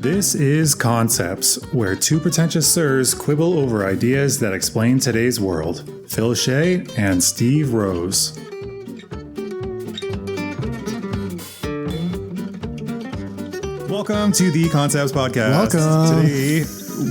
This is Concepts, where two pretentious sirs quibble over ideas that explain today's world. Phil Shea and Steve Rose. Welcome to the Concepts Podcast. Welcome. Today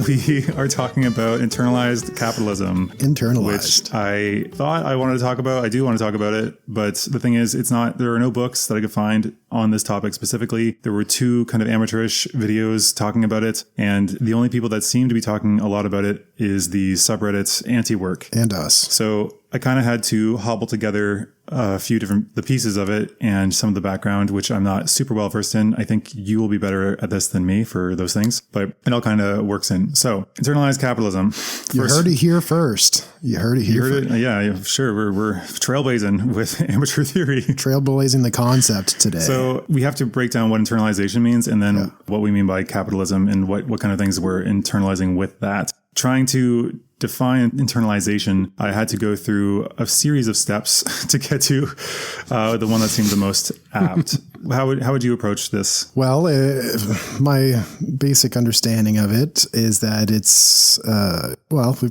we are talking about internalized capitalism. Internalized. Which I thought I wanted to talk about. I do want to talk about it, but the thing is, there are no books that I could find on this topic specifically. There were two kind of amateurish videos talking about it, and the only people that seem to be talking a lot about it is the subreddit Anti-Work. And us. So I kind of had to hobble together a few the pieces of it and some of the background, which I'm not super well versed in. I think you will be better at this than me for those things, but it all kind of works in. So internalized capitalism. You heard it here first. You heard it here first. Yeah, sure. We're trailblazing with amateur theory. Trailblazing the concept today. So we have to break down what internalization means and then what we mean by capitalism and what kind of things we're internalizing with that. Trying to define internalization, I had to go through a series of steps to get to the one that seemed the most apt. How would you approach this? Well, my basic understanding of it is that it's,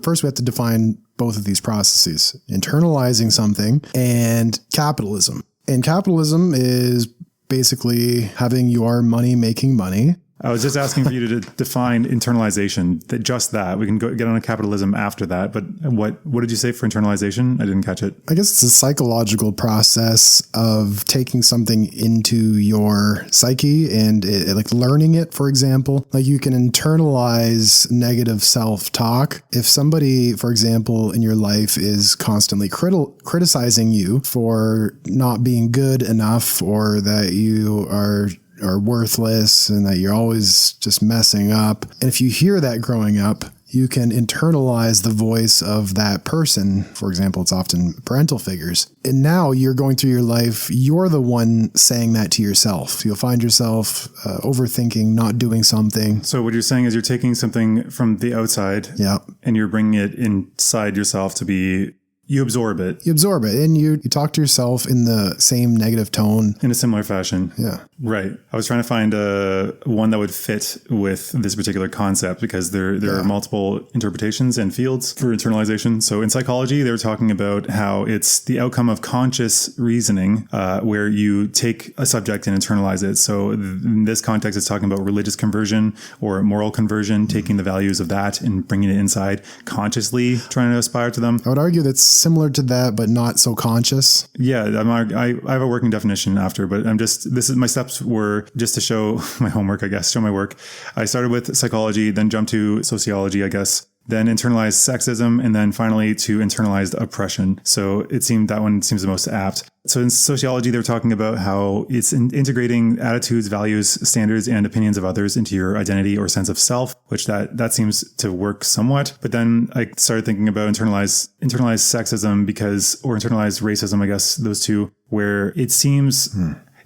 first we have to define both of these processes, internalizing something and capitalism. And capitalism is basically having your money making money. I was just asking for you to define internalization, that. We can get on a capitalism after that. But what did you say for internalization? I didn't catch it. I guess it's a psychological process of taking something into your psyche and like learning it, for example. Like you can internalize negative self-talk. If somebody, for example, in your life is constantly criticizing you for not being good enough or that you are worthless and that you're always just messing up. And if you hear that growing up, you can internalize the voice of that person. For example, it's often parental figures. And now you're going through your life, you're the one saying that to yourself. You'll find yourself overthinking, not doing something. So what you're saying is you're taking something from the outside and you're bringing it inside yourself to be... You absorb it. And you talk to yourself in the same negative tone. In a similar fashion. Yeah. Right. I was trying to find one that would fit with this particular concept because there are multiple interpretations and fields for internalization. So in psychology, they were talking about how it's the outcome of conscious reasoning where you take a subject and internalize it. So in this context, it's talking about religious conversion or moral conversion, taking the values of that and bringing it inside consciously, trying to aspire to them. I would argue that's similar to that, but not so conscious. Yeah, I have a working definition after, but my steps were just to show my homework, I guess, show my work. I started with psychology, then jumped to sociology, I guess, then internalized sexism, and then finally to internalized oppression. So that one seems the most apt. So in sociology, they're talking about how it's integrating attitudes, values, standards, and opinions of others into your identity or sense of self, which that seems to work somewhat. But then I started thinking about internalized sexism or internalized racism, I guess, those two, where it seems...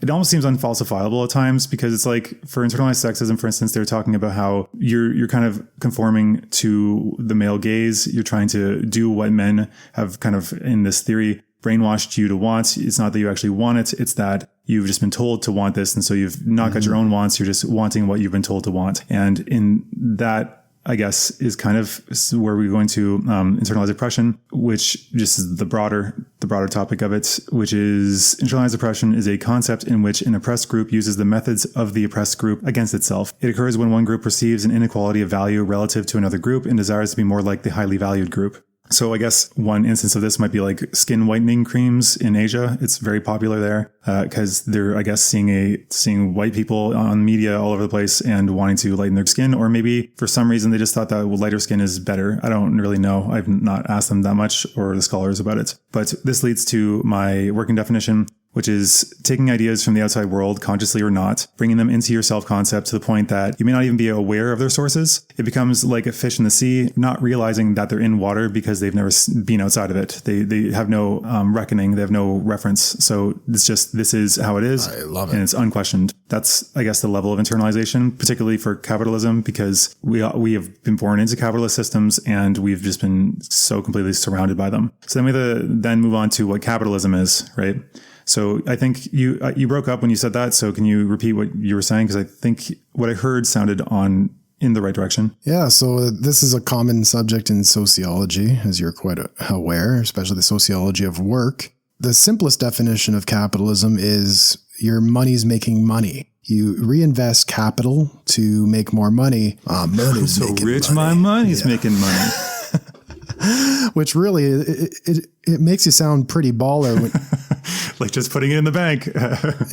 It almost seems unfalsifiable at times because it's like for internalized sexism, for instance, they're talking about how you're kind of conforming to the male gaze. You're trying to do what men have kind of in this theory brainwashed you to want. It's not that you actually want it. It's that you've just been told to want this. And so you've not got your own wants. You're just wanting what you've been told to want. And in that, I guess, is kind of where we're going to internalized oppression, which just is the broader topic of it, which is internalized oppression is a concept in which an oppressed group uses the methods of the oppressed group against itself. It occurs when one group perceives an inequality of value relative to another group and desires to be more like the highly valued group. So I guess one instance of this might be like skin whitening creams in Asia. It's very popular there because they're, I guess, seeing white people on media all over the place and wanting to lighten their skin. Or maybe for some reason they just thought that lighter skin is better. I don't really know. I've not asked them that much or the scholars about it. But this leads to my working definition, which is taking ideas from the outside world, consciously or not, bringing them into your self-concept to the point that you may not even be aware of their sources. It becomes like a fish in the sea, not realizing that they're in water because they've never been outside of it. They have no reckoning. They have no reference. So this is how it is. I love it. And it's unquestioned. That's, I guess, the level of internalization, particularly for capitalism, because we have been born into capitalist systems and we've just been so completely surrounded by them. So then we then move on to what capitalism is, right? So I think you broke up when you said that. So can you repeat what you were saying? Because I think what I heard sounded in the right direction. Yeah, so this is a common subject in sociology, as you're quite aware, especially the sociology of work. The simplest definition of capitalism is your money's making money. You reinvest capital to make more money. Money's so making rich, money. my money's making money. Which really, it makes you sound pretty baller. Like just putting it in the bank.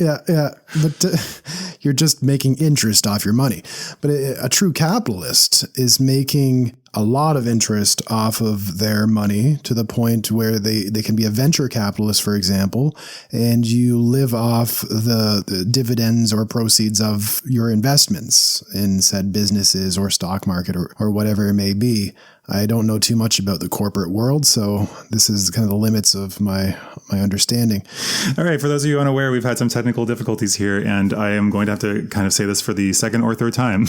Yeah. But you're just making interest off your money. But a true capitalist is making a lot of interest off of their money to the point where they can be a venture capitalist, for example, and you live off the dividends or proceeds of your investments in said businesses or stock market or whatever it may be. I don't know too much about the corporate world, so this is kind of the limits of my understanding. All right. For those of you unaware, we've had some technical difficulties here, and I am going to have to kind of say this for the second or third time.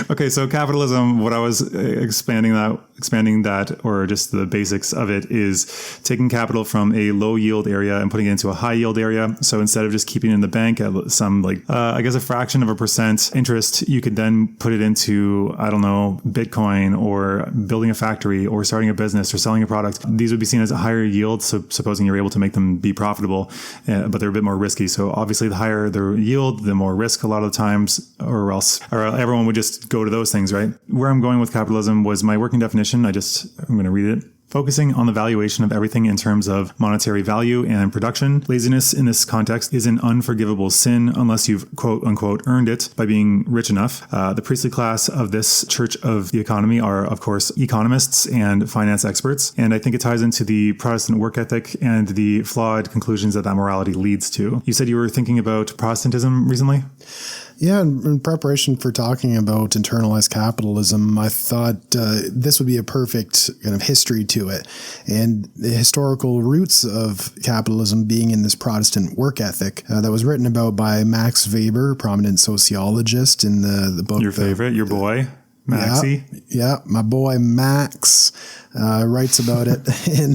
Okay, so capitalism, what I was expanding that, or just the basics of it, is taking capital from a low yield area and putting it into a high yield area. So instead of just keeping it in the bank at some I guess a fraction of a percent interest, you could then put it into, I don't know, Bitcoin or building a factory or starting a business or selling a product. These would be seen as a higher yield. So supposing you're able to make them be profitable, but they're a bit more risky. So obviously the higher the yield, the more risk a lot of the times, or everyone would just go to those things, right? Where I'm going with capitalism was my working definition. I'm going to read it. Focusing on the valuation of everything in terms of monetary value and production. Laziness in this context is an unforgivable sin unless you've quote unquote earned it by being rich enough. The priestly class of this church of the economy are, of course, economists and finance experts. And I think it ties into the Protestant work ethic and the flawed conclusions that morality leads to. You said you were thinking about Protestantism recently? Yeah, in preparation for talking about internalized capitalism, I thought this would be a perfect kind of history to it. And the historical roots of capitalism being in this Protestant work ethic that was written about by Max Weber, prominent sociologist, in the book. Your favorite, your boy, Maxie? Yeah, my boy Max writes about it in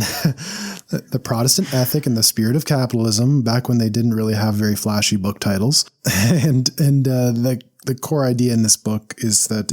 The Protestant Ethic and the Spirit of Capitalism, back when they didn't really have very flashy book titles. And the core idea in this book is that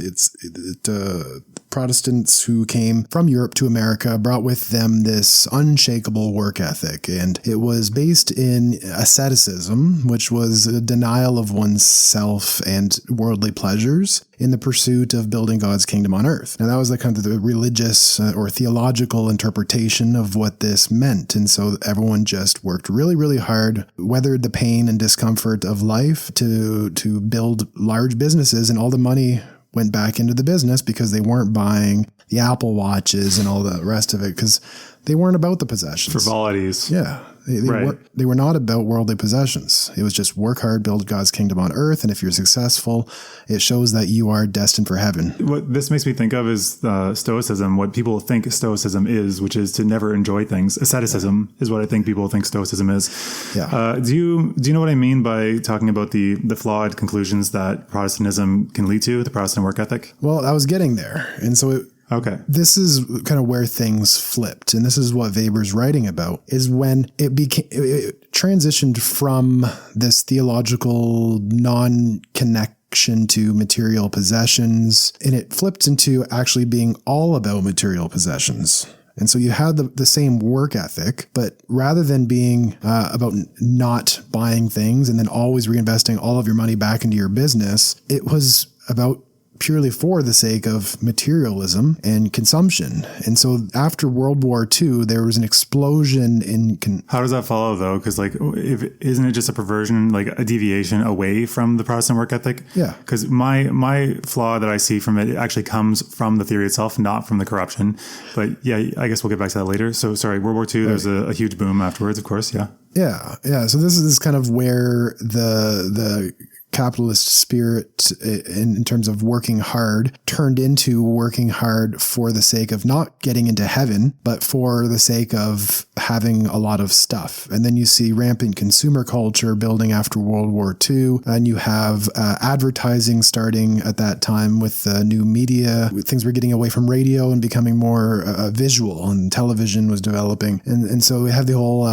Protestants who came from Europe to America brought with them this unshakable work ethic. And it was based in asceticism, which was a denial of oneself and worldly pleasures in the pursuit of building God's kingdom on earth. Now, that was the kind of the religious or theological interpretation of what this meant. And so everyone just worked really, really hard, weathered the pain and discomfort of life to build large businesses, and all the money went back into the business because they weren't buying the Apple Watches and all the rest of it because they weren't about the possessions. Frivolities. Yeah. They were not about worldly possessions. It was just work hard, build God's kingdom on earth. And if you're successful, it shows that you are destined for heaven. What this makes me think of is Stoicism, what people think Stoicism is, which is to never enjoy things. Asceticism is what I think people think Stoicism is. Yeah. Do you know what I mean by talking about the flawed conclusions that Protestantism can lead to, the Protestant work ethic? Well, I was getting there. And so okay. This is kind of where things flipped. And this is what Weber's writing about, is when it transitioned from this theological non-connection to material possessions, and it flipped into actually being all about material possessions. And so you had the same work ethic, but rather than being about not buying things and then always reinvesting all of your money back into your business, it was about purely for the sake of materialism and consumption. And so after World War II, there was an explosion in... How does that follow, though? Because isn't it just a perversion, like a deviation away from the Protestant work ethic? Yeah. Because my flaw that I see from it actually comes from the theory itself, not from the corruption. But yeah, I guess we'll get back to that later. So sorry, World War II, right. There's a huge boom afterwards, of course. Yeah. Yeah. So this is kind of where the capitalist spirit in terms of working hard turned into working hard for the sake of not getting into heaven, but for the sake of having a lot of stuff. And then you see rampant consumer culture building after World War II, and you have advertising starting at that time with new media. Things were getting away from radio and becoming more visual, and television was developing. And so we have the whole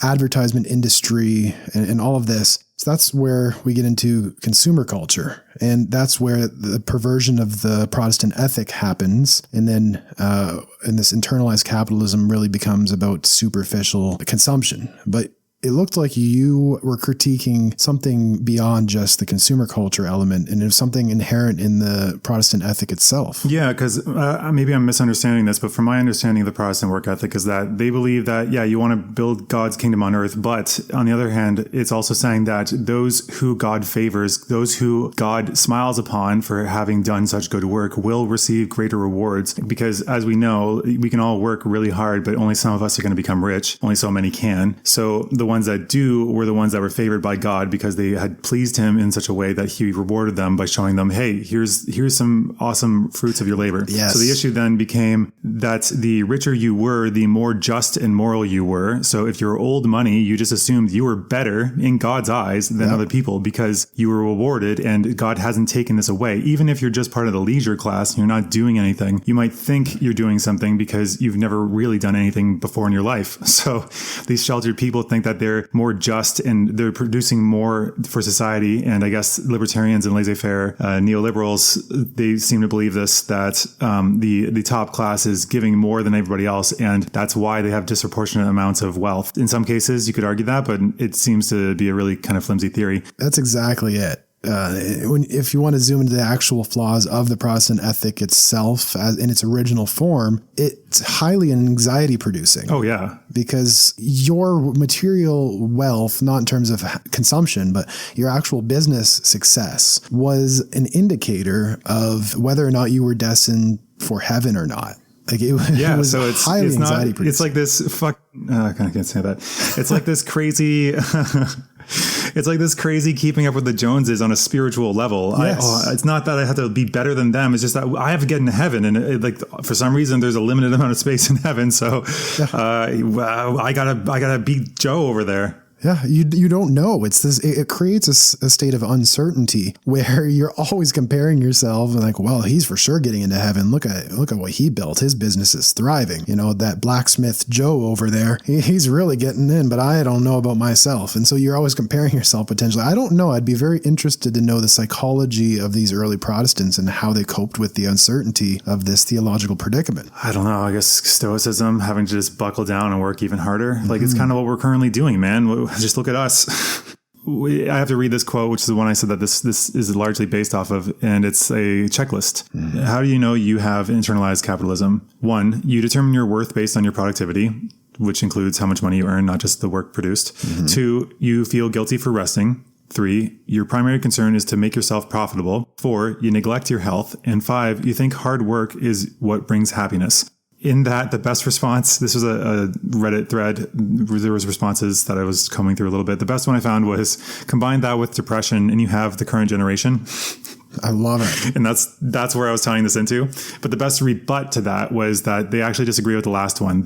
advertisement industry and all of this. So that's where we get into consumer culture. And that's where the perversion of the Protestant ethic happens. And then and this internalized capitalism really becomes about superficial consumption. But it looked like you were critiquing something beyond just the consumer culture element, and it was something inherent in the Protestant ethic itself. Yeah, because maybe I'm misunderstanding this, but from my understanding of the Protestant work ethic is that they believe that, yeah, you want to build God's kingdom on earth, but on the other hand, it's also saying that those who God favors, those who God smiles upon for having done such good work will receive greater rewards, because as we know, we can all work really hard, but only some of us are going to become rich. Only so many can. So the ones that do were the ones that were favored by God because they had pleased him in such a way that he rewarded them by showing them, hey, here's some awesome fruits of your labor. Yes. So the issue then became that the richer you were, the more just and moral you were. So if you were old money, you just assumed you were better in God's eyes than other people because you were rewarded, and God hasn't taken this away. Even if you're just part of the leisure class and you're not doing anything, you might think you're doing something because you've never really done anything before in your life. So these sheltered people think that they're more just and they're producing more for society. And I guess libertarians and laissez-faire neoliberals, they seem to believe this, that the top class is giving more than everybody else. And that's why they have disproportionate amounts of wealth. In some cases, you could argue that, but it seems to be a really kind of flimsy theory. That's exactly it. If you want to zoom into the actual flaws of the Protestant ethic itself in its original form, it's highly anxiety producing. Oh, yeah. Because your material wealth, not in terms of consumption, but your actual business success, was an indicator of whether or not you were destined for heaven or not. Like it was so highly anxiety producing. It's like this I can't say that. It's like this crazy... It's like this crazy keeping up with the Joneses on a spiritual level. Yes. It's not that I have to be better than them. It's just that I have to get into heaven. And for some reason, there's a limited amount of space in heaven. So I gotta beat Joe over there. Yeah, you don't know. It's this. It creates a state of uncertainty where you're always comparing yourself and like, well, he's for sure getting into heaven. Look at what he built. His business is thriving. You know, that blacksmith Joe over there, he's really getting in, but I don't know about myself. And so you're always comparing yourself potentially. I don't know. I'd be very interested to know the psychology of these early Protestants and how they coped with the uncertainty of this theological predicament. I don't know. I guess Stoicism, having to just buckle down and work even harder. Like it's kind of what we're currently doing, man. Just look at us. I have to read this quote, which is the one I said that this is largely based off of, and it's a checklist. How do you know you have internalized capitalism? 1, you determine your worth based on your productivity, which includes how much money you earn, not just the work produced. 2, you feel guilty for resting. 3, your primary concern is to make yourself profitable. 4, you neglect your health. And 5, you think hard work is what brings happiness. In that, the best response, this was a Reddit thread. There was responses that I was combing through a little bit. The best one I found was combine that with depression and you have the current generation. I love it. And that's where I was tying this into. But the best rebut to that was that they actually disagree with the last one.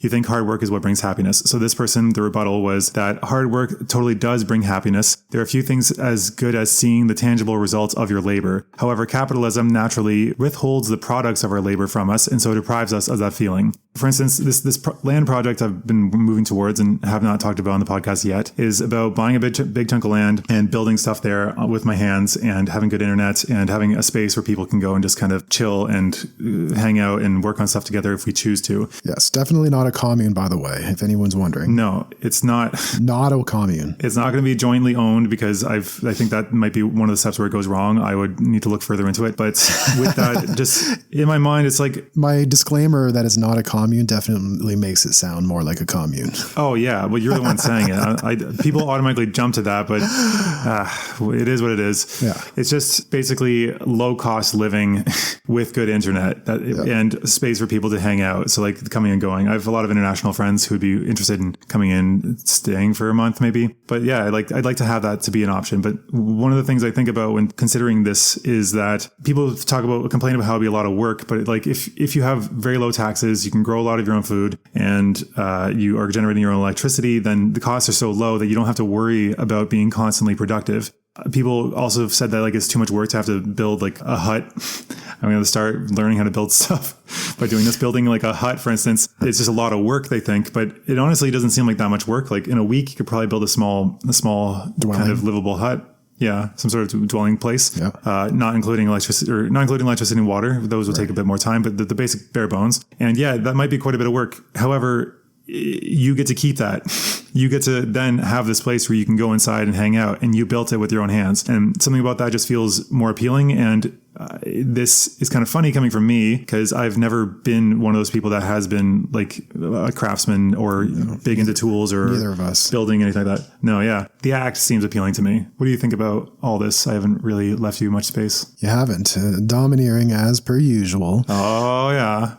You think hard work is what brings happiness. So this person, the rebuttal was that hard work totally does bring happiness. There are few things as good as seeing the tangible results of your labor. However, capitalism naturally withholds the products of our labor from us, and so deprives us of that feeling. For instance, this land project I've been moving towards and have not talked about on the podcast yet is about buying a big chunk of land and building stuff there with my hands and having good internet and having a space where people can go and just kind of chill and hang out and work on stuff together if we choose to. Yes, definitely not a commune, by the way, if anyone's wondering. No, it's not. Not a commune. It's not going to be jointly owned because I think that might be one of the steps where it goes wrong. I would need to look further into it. But with that, just in my mind, it's like... My disclaimer that it's not a commune definitely makes it sound more like a commune. Oh, yeah. Well, you're the one saying it. People automatically jump to that, but it is what it is. Yeah. It's just basically low-cost living with good internet and space for people to hang out. So like coming and going. I have a lot of international friends who would be interested in coming in, staying for a month maybe. But yeah, I'd like to have that to be an option. But one of the things I think about when considering this is that people complain about how it'd be a lot of work, but like if you have very low taxes, you can grow a lot of your own food and you are generating your own electricity, then the costs are so low that you don't have to worry about being constantly productive. People also have said that like it's too much work to have to build like a hut I'm going to start learning how to build stuff by doing this. Building like a hut, for instance, it's just a lot of work, they think, but it honestly doesn't seem like that much work. Like in a week, you could probably build a small kind of livable hut. Yeah, some sort of dwelling place. Yeah. Not including electricity and water. Those will take a bit more time, but the basic bare bones. And yeah, that might be quite a bit of work. However, you get to keep that. You get to then have this place where you can go inside and hang out, and you built it with your own hands. And something about that just feels more appealing. And this is kind of funny coming from me, because I've never been one of those people that has been like a craftsman or big into tools or neither of us building anything like that. No, yeah. The act seems appealing to me. What do you think about all this? I haven't really left you much space. You haven't. Domineering as per usual. Oh, yeah.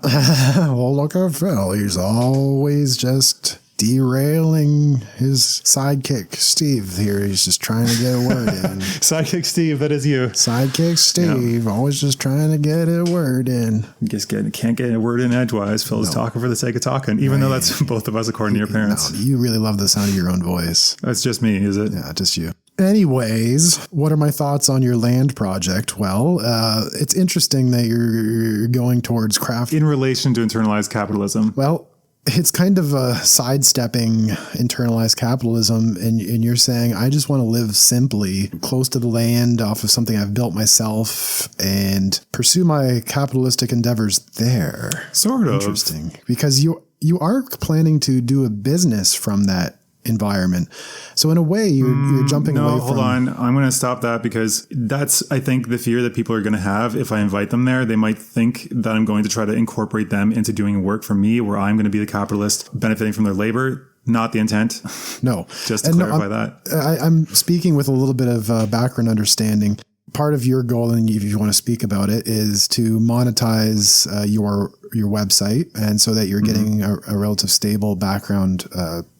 Well, look at Phil. He's always just derailing his sidekick, Steve, here. He's just trying to get a word in. Sidekick Steve, that is you. Sidekick Steve, always just trying to get a word in. Can't get a word in edgewise. Phil's talking for the sake of talking, even though that's both of us according to your parents. No, you really love the sound of your own voice. That's just me, is it? Yeah, just you. Anyways, what are my thoughts on your land project? Well, it's interesting that you're going towards craft. In relation to internalized capitalism. Well, it's kind of sidestepping internalized capitalism, and you're saying, I just want to live simply, close to the land, off of something I've built myself, and pursue my capitalistic endeavors there. Sort of. Interesting. Because you are planning to do a business from that environment. So in a way, you're jumping away from... No, hold on. I'm going to stop that, because that's, I think, the fear that people are going to have if I invite them there. They might think that I'm going to try to incorporate them into doing work for me, where I'm going to be the capitalist benefiting from their labor. Not the intent. No. Just to clarify that. I'm speaking with a little bit of background understanding. Part of your goal, and if you want to speak about it, is to monetize your website, and so that you're getting a relative stable background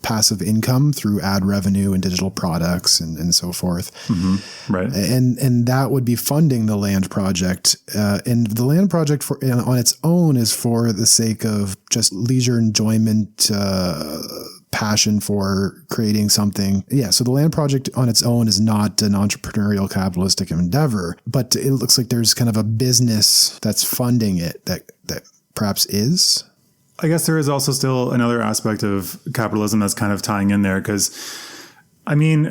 passive income through ad revenue and digital products and so forth. Mm-hmm. Right. And that would be funding the land project. And the land project on its own is for the sake of just leisure enjoyment, passion for creating something. Yeah. So the land project on its own is not an entrepreneurial capitalistic endeavor, but it looks like there's kind of a business that's funding it that perhaps is. I guess there is also still another aspect of capitalism that's kind of tying in there, because I mean,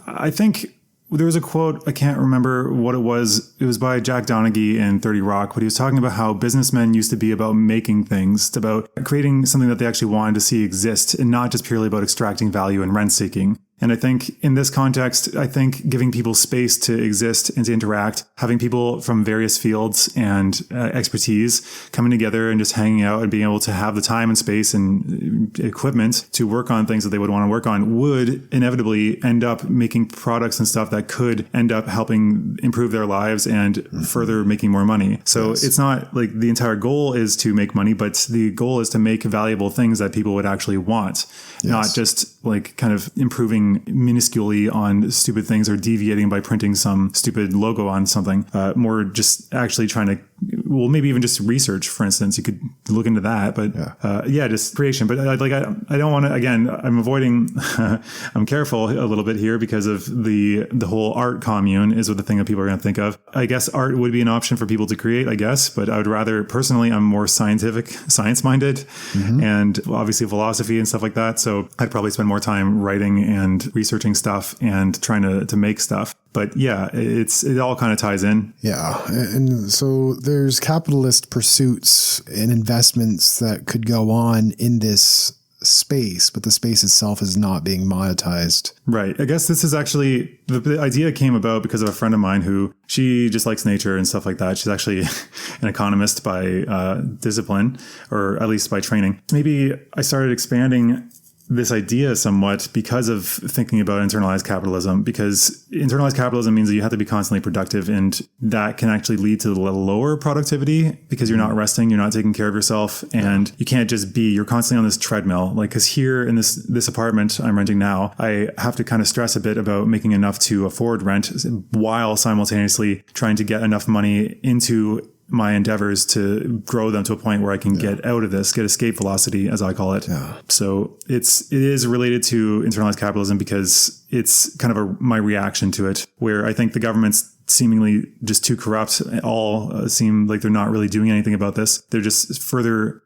I think there was a quote, I can't remember what it was. It was by Jack Donaghy in 30 Rock, but he was talking about how businessmen used to be about making things, about creating something that they actually wanted to see exist, and not just purely about extracting value and rent seeking. And I think in this context, I think giving people space to exist and to interact, having people from various fields and expertise coming together and just hanging out and being able to have the time and space and equipment to work on things that they would want to work on would inevitably end up making products and stuff that could end up helping improve their lives and further making more money. So it's not like the entire goal is to make money, but the goal is to make valuable things that people would actually want, not just like kind of improving minusculely on stupid things or deviating by printing some stupid logo on something. More just actually trying to, well, maybe even just research, for instance. You could look into that, but just creation. But I don't want to, again, I'm avoiding, I'm careful a little bit here because of the whole art commune is what the thing that people are going to think of. I guess art would be an option for people to create, I guess, but I would rather, personally, I'm more science-minded and obviously philosophy and stuff like that. So I'd probably spend more time writing and researching stuff and trying to make stuff. But yeah, it all kind of ties in. Yeah. And so there's capitalist pursuits and investments that could go on in this space, but the space itself is not being monetized. Right. I guess this is actually, the idea came about because of a friend of mine who, she just likes nature and stuff like that. She's actually an economist by discipline, or at least by training. Maybe I started expanding this idea somewhat because of thinking about internalized capitalism, because internalized capitalism means that you have to be constantly productive, and that can actually lead to lower productivity because you're not resting, you're not taking care of yourself, and you can't just be, you're constantly on this treadmill. Like, because here in this apartment I'm renting now, I have to kind of stress a bit about making enough to afford rent while simultaneously trying to get enough money into my endeavors to grow them to a point where I can get out of this, get escape velocity, as I call it. Yeah. So it is related to internalized capitalism because it's kind of my reaction to it, where I think the government's seemingly just too corrupt. All seem like they're not really doing anything about this. They're just further.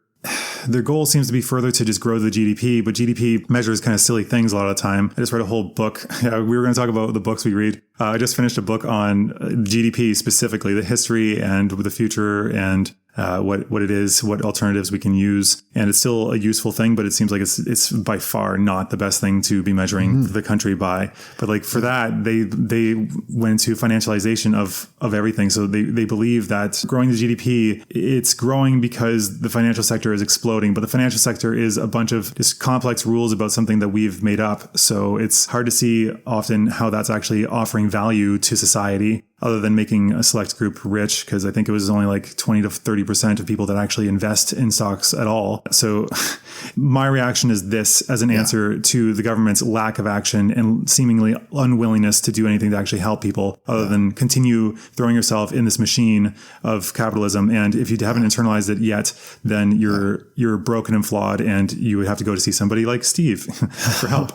Their goal seems to be further to just grow the GDP, but GDP measures kind of silly things a lot of the time. I just read a whole book. Yeah, we were going to talk about the books we read. I just finished a book on GDP specifically, the history and the future and what it is, what alternatives we can use. And it's still a useful thing, but it seems like it's by far not the best thing to be measuring the country by. But like for that, they went into financialization of everything. So they believe that growing the GDP, it's growing because the financial sector is exploding, but the financial sector is a bunch of just complex rules about something that we've made up. So it's hard to see often how that's actually offering value to society, other than making a select group rich, because I think it was only like 20 to 30% of people that actually invest in stocks at all. So my reaction is this as an answer to the government's lack of action and seemingly unwillingness to do anything to actually help people, other than continue throwing yourself in this machine of capitalism. And if you haven't internalized it yet, then you're broken and flawed, and you would have to go to see somebody like Steve for help.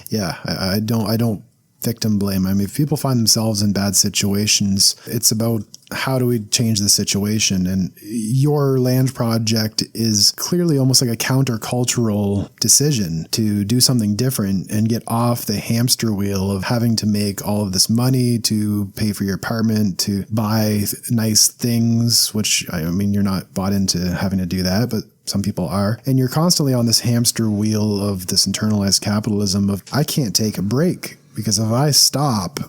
Yeah, I don't victim blame. I mean, if people find themselves in bad situations, it's about how do we change the situation? And your land project is clearly almost like a countercultural decision to do something different and get off the hamster wheel of having to make all of this money to pay for your apartment, to buy nice things, which I mean, you're not bought into having to do that, but some people are. And you're constantly on this hamster wheel of this internalized capitalism of, I can't take a break, because if I stop,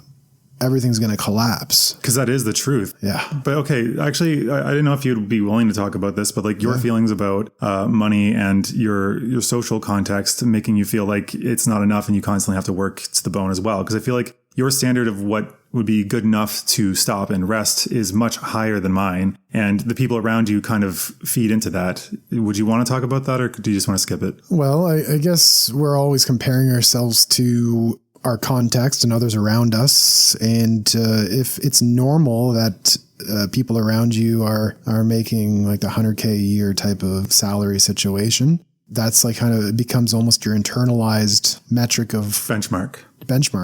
everything's going to collapse. Because that is the truth. Yeah. But okay, actually, I didn't know if you'd be willing to talk about this, but like your feelings about money and your social context making you feel like it's not enough and you constantly have to work to the bone as well. Because I feel like your standard of what would be good enough to stop and rest is much higher than mine. And the people around you kind of feed into that. Would you want to talk about that, or do you just want to skip it? Well, I guess we're always comparing ourselves to our context and others around us. And if it's normal that people around you are making like the 100K a year type of salary situation, that's like kind of, it becomes almost your internalized metric of benchmark.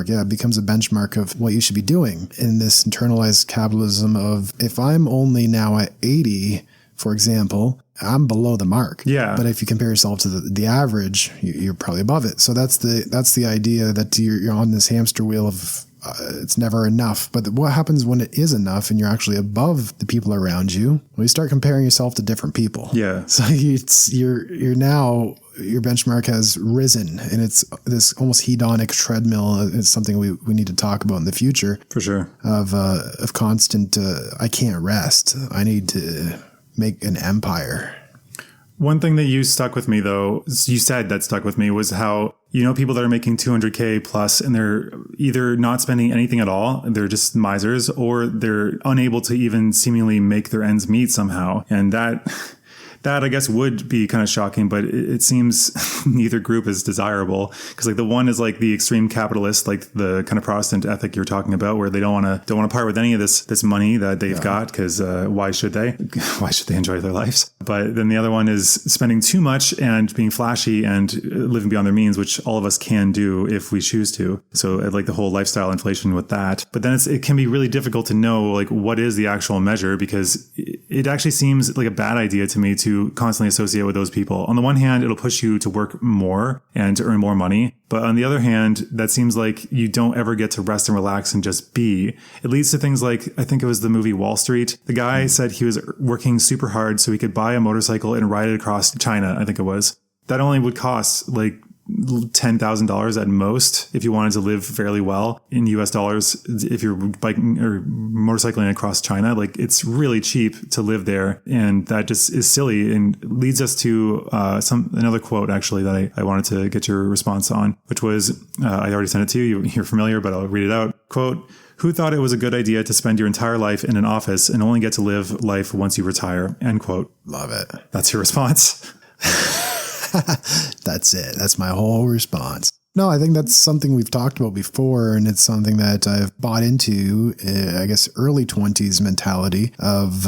Yeah, it becomes a benchmark of what you should be doing in this internalized capitalism of, if I'm only now at 80, for example, I'm below the mark. Yeah. But if you compare yourself to the average, you're probably above it. So that's the idea that you're on this hamster wheel of it's never enough. But what happens when it is enough and you're actually above the people around you? Well, you start comparing yourself to different people. Yeah. So you're now, your benchmark has risen, and it's this almost hedonic treadmill. It's something we need to talk about in the future. For sure. Of constant, I can't rest. I need to make an empire. One thing that you stuck with me, though, you said that stuck with me, was how, people that are making 200K plus and they're either not spending anything at all, they're just misers, or they're unable to even seemingly make their ends meet somehow. And that I guess would be kind of shocking, but it seems neither group is desirable, because like the one is like the extreme capitalist, like the kind of Protestant ethic you're talking about, where they don't want to part with any of this money that they've got, because why should they? Why should they enjoy their lives? But then the other one is spending too much and being flashy and living beyond their means, which all of us can do if we choose to. So like the whole lifestyle inflation with that. But then it can be really difficult to know like what is the actual measure, because it actually seems like a bad idea to me to constantly associate with those people. On the one hand, it'll push you to work more and to earn more money. But on the other hand, that seems like you don't ever get to rest and relax and just be. It leads to things like, I think it was the movie Wall Street. The guy said he was working super hard so he could buy a motorcycle and ride it across China, I think it was. That only would cost like $10,000 at most if you wanted to live fairly well in US dollars. If you're biking or motorcycling across China, like it's really cheap to live there. And that just is silly and leads us to another quote actually that I wanted to get your response on, which was, I already sent it to you. You're familiar, but I'll read it out. Quote, "Who thought it was a good idea to spend your entire life in an office and only get to live life once you retire?" End quote. Love it. That's your response. That's it. That's my whole response. No, I think that's something we've talked about before, and it's something that I've bought into, I guess, early 20s mentality of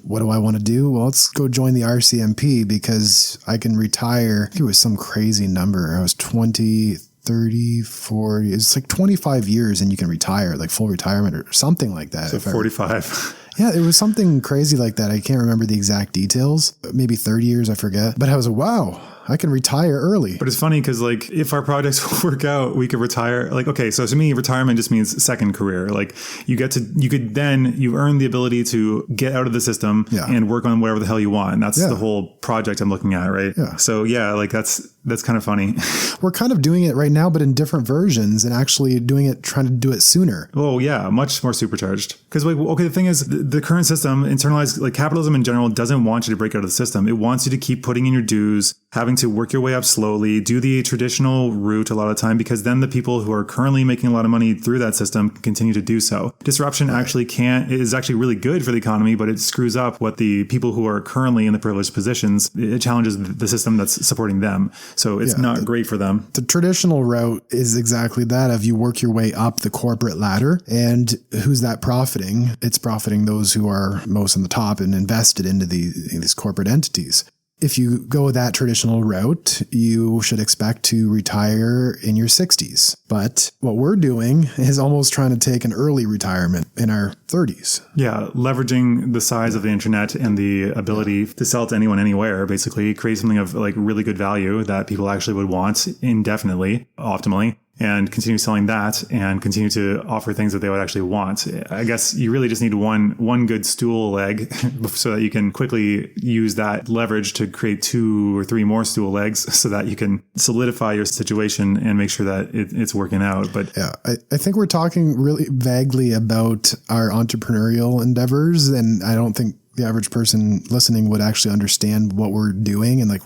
what do I want to do? Well, let's go join the RCMP because I can retire. I think it was some crazy number. I was 23 30, 40, it's like 25 years and you can retire, like full retirement or something like that. So 45. Yeah, it was something crazy like that. I can't remember the exact details. Maybe 30 years, I forget. But I was like, wow, I can retire early. But it's funny because like if our projects work out, we could retire. Like, okay, so to me, retirement just means second career. Like you earn the ability to get out of the system and work on whatever the hell you want. And that's the whole project I'm looking at, right? Yeah. So yeah, like that's kind of funny. We're kind of doing it right now, but in different versions and actually trying to do it sooner. Oh yeah, much more supercharged. Because like, okay, the thing is the current system, internalized, like capitalism in general, doesn't want you to break out of the system. It wants you to keep putting in your dues, having to work your way up slowly, do the traditional route a lot of the time, because then the people who are currently making a lot of money through that system continue to do so. Disruption is actually really good for the economy, but it screws up what the people who are currently in the privileged positions, it challenges the system that's supporting them. So it's not great for them. The traditional route is exactly that, of you work your way up the corporate ladder. And who's that profiting? It's profiting those who are most on the top and invested into these corporate entities. If you go that traditional route, you should expect to retire in your 60s. But what we're doing is almost trying to take an early retirement in our 30s. Yeah, leveraging the size of the internet and the ability to sell to anyone, anywhere, basically create something of like really good value that people actually would want indefinitely, optimally. And continue selling that and continue to offer things that they would actually want. I guess you really just need one good stool leg so that you can quickly use that leverage to create 2 or 3 more stool legs so that you can solidify your situation and make sure that it's working out. But yeah, I think we're talking really vaguely about our entrepreneurial endeavors, and I don't think the average person listening would actually understand what we're doing and like,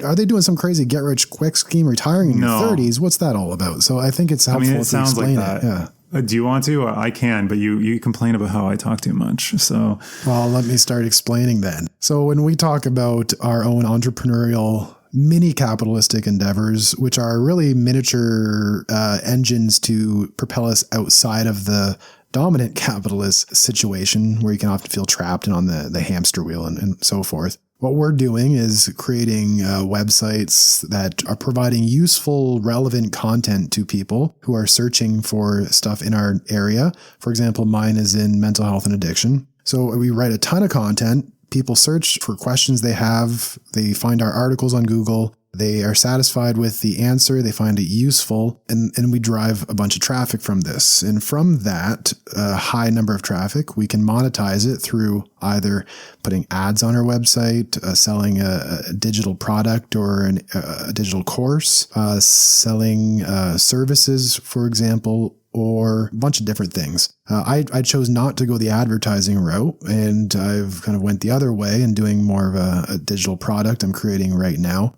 are they doing some crazy get rich quick scheme retiring in your 30s? What's that all about? So I think it's helpful to explain it. Yeah. Do you want to? I can, but you complain about how I talk too much. So, well, let me start explaining then. So when we talk about our own entrepreneurial mini capitalistic endeavors, which are really miniature engines to propel us outside of the dominant capitalist situation where you can often feel trapped and on the hamster wheel and so forth. What we're doing is creating websites that are providing useful, relevant content to people who are searching for stuff in our area. For example, mine is in mental health and addiction. So we write a ton of content. People search for questions they have. They find our articles on Google. They are satisfied with the answer. They find it useful, and we drive a bunch of traffic from this. And from that high number of traffic, we can monetize it through either putting ads on our website, selling a digital product or a digital course, selling services, for example, or a bunch of different things. I chose not to go the advertising route, and I've kind of went the other way and doing more of a digital product I'm creating right now.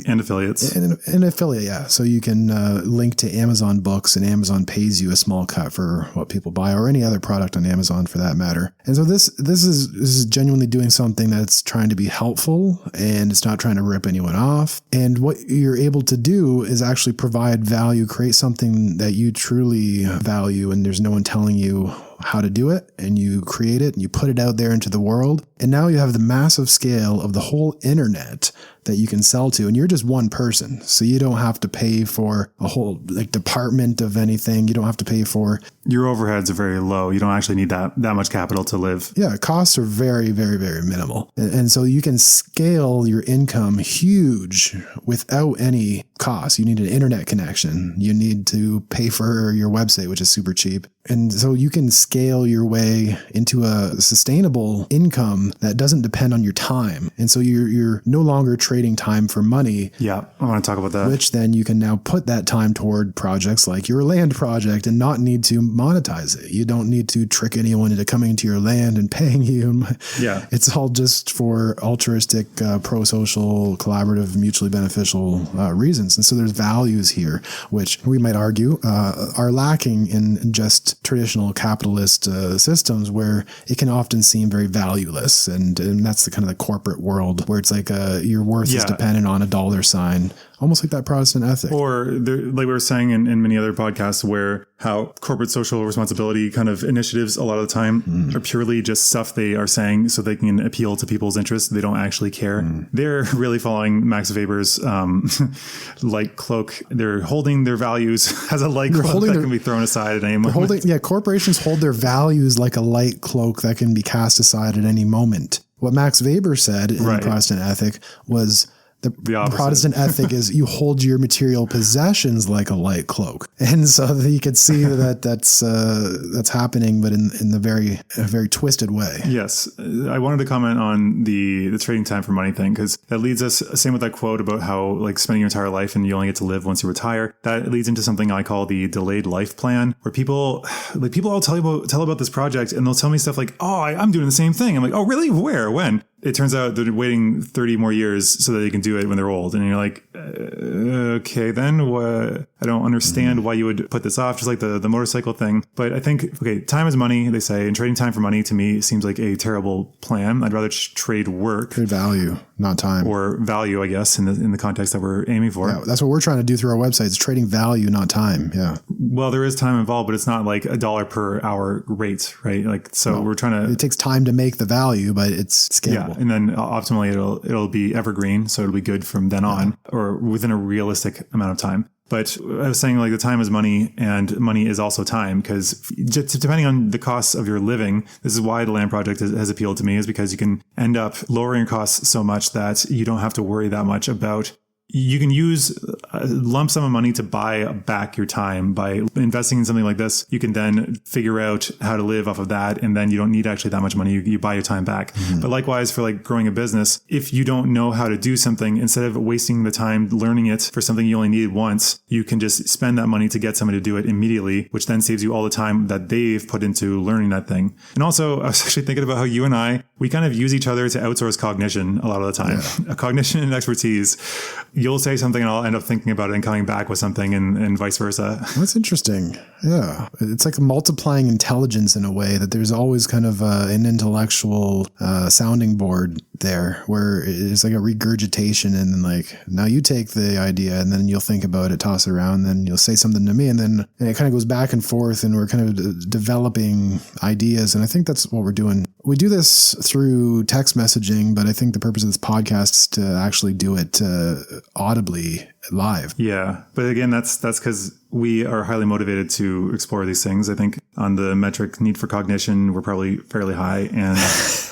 And affiliates. And affiliate, yeah. So you can link to Amazon books, and Amazon pays you a small cut for what people buy, or any other product on Amazon for that matter. And so this is genuinely doing something that's trying to be helpful, and it's not trying to rip anyone off. And what you're able to do is actually provide value, create something that you truly value, and there's no one telling you how to do it, and you create it and you put it out there into the world. And now you have the massive scale of the whole internet that you can sell to, and you're just one person. So you don't have to pay for a whole department of anything. You don't have to pay for... Your overheads are very low. You don't actually need that much capital to live. Yeah, costs are very, very, very minimal. And so you can scale your income huge without any cost. You need an internet connection. You need to pay for your website, which is super cheap. And so you can scale your way into a sustainable income that doesn't depend on your time. And so you're no longer trading time for money. Yeah, I want to talk about that. Which then you can now put that time toward projects like your land project and not need to monetize it. You don't need to trick anyone into coming to your land and paying you. Yeah. It's all just for altruistic, pro-social, collaborative, mutually beneficial reasons. And so there's values here, which we might argue are lacking in just traditional capitalist systems, where it can often seem very valueless. And that's the kind of the corporate world where it's like you're worth is dependent on a dollar sign, almost like that Protestant ethic. Or like we were saying in many other podcasts, where how corporate social responsibility kind of initiatives a lot of the time are purely just stuff they are saying so they can appeal to people's interests. They don't actually care. They're really following Max Weber's light cloak. They're holding their values as a light cloak that can be thrown aside at any moment. Corporations hold their values like a light cloak that can be cast aside at any moment. What Max Weber said in the Protestant ethic was the Protestant ethic is you hold your material possessions like a light cloak. And so you could see that's happening, but in a very twisted way. Yes. I wanted to comment on the trading time for money thing, because that leads us, same with that quote about how like spending your entire life and you only get to live once you retire. That leads into something I call the delayed life plan, where people all tell about this project and they'll tell me stuff like, oh, I'm doing the same thing. I'm like, oh, really? Where? When? It turns out they're waiting 30 more years so that they can do it when they're old. And you're like, okay, then I don't understand why you would put this off, just like the motorcycle thing. But I think, okay, time is money, they say, and trading time for money to me seems like a terrible plan. I'd rather trade work. Trade value, not time. Or value, I guess, in the context that we're aiming for. Yeah, that's what we're trying to do through our website. It's trading value, not time. Yeah. Well, there is time involved, but it's not like $1 per hour rate, right? Like, so we're trying to... It takes time to make the value, but it's scalable. Yeah, and then optimally it'll be evergreen, so it'll be good from then on, or within a realistic amount of time. But I was saying, like, the time is money, and money is also time, because depending on the costs of your living, this is why the land project has appealed to me, is because you can end up lowering your costs so much that you don't have to worry that much about. You can use a lump sum of money to buy back your time. By investing in something like this, you can then figure out how to live off of that. And then you don't need actually that much money. You buy your time back. But likewise, for like growing a business, if you don't know how to do something, instead of wasting the time learning it for something you only need once, you can just spend that money to get somebody to do it immediately, which then saves you all the time that they've put into learning that thing. And also, I was actually thinking about how you and I, we kind of use each other to outsource cognition a lot of the time. Yeah. Cognition and expertise. You'll say something and I'll end up thinking about it and coming back with something, and vice versa. That's interesting. Yeah. It's like a multiplying intelligence in a way, that there's always kind of an intellectual sounding board there, where it's like a regurgitation, and then like, now you take the idea and then you'll think about it, toss it around, then you'll say something to me, and then it kind of goes back and forth, and we're kind of developing ideas. And I think that's what we're doing. We do this through text messaging, but I think the purpose of this podcast is to actually do it audibly live. Yeah. But again, that's because we are highly motivated to explore these things. I think on the metric need for cognition, we're probably fairly high. And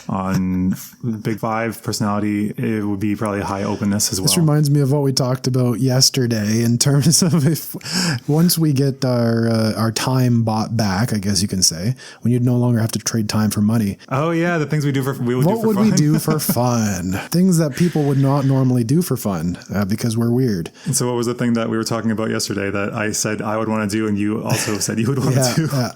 on Big Five personality, it would be probably high openness as well. This reminds me of what we talked about yesterday in terms of if once we get our time bought back, I guess you can say, when you'd no longer have to trade time for money. Oh yeah, the things we do for fun. What would we do for fun? Things that people would not normally do for fun because we're weird. And so what was the thing that we were talking about yesterday that I said I would want to do and you also said you would want to do? Yeah.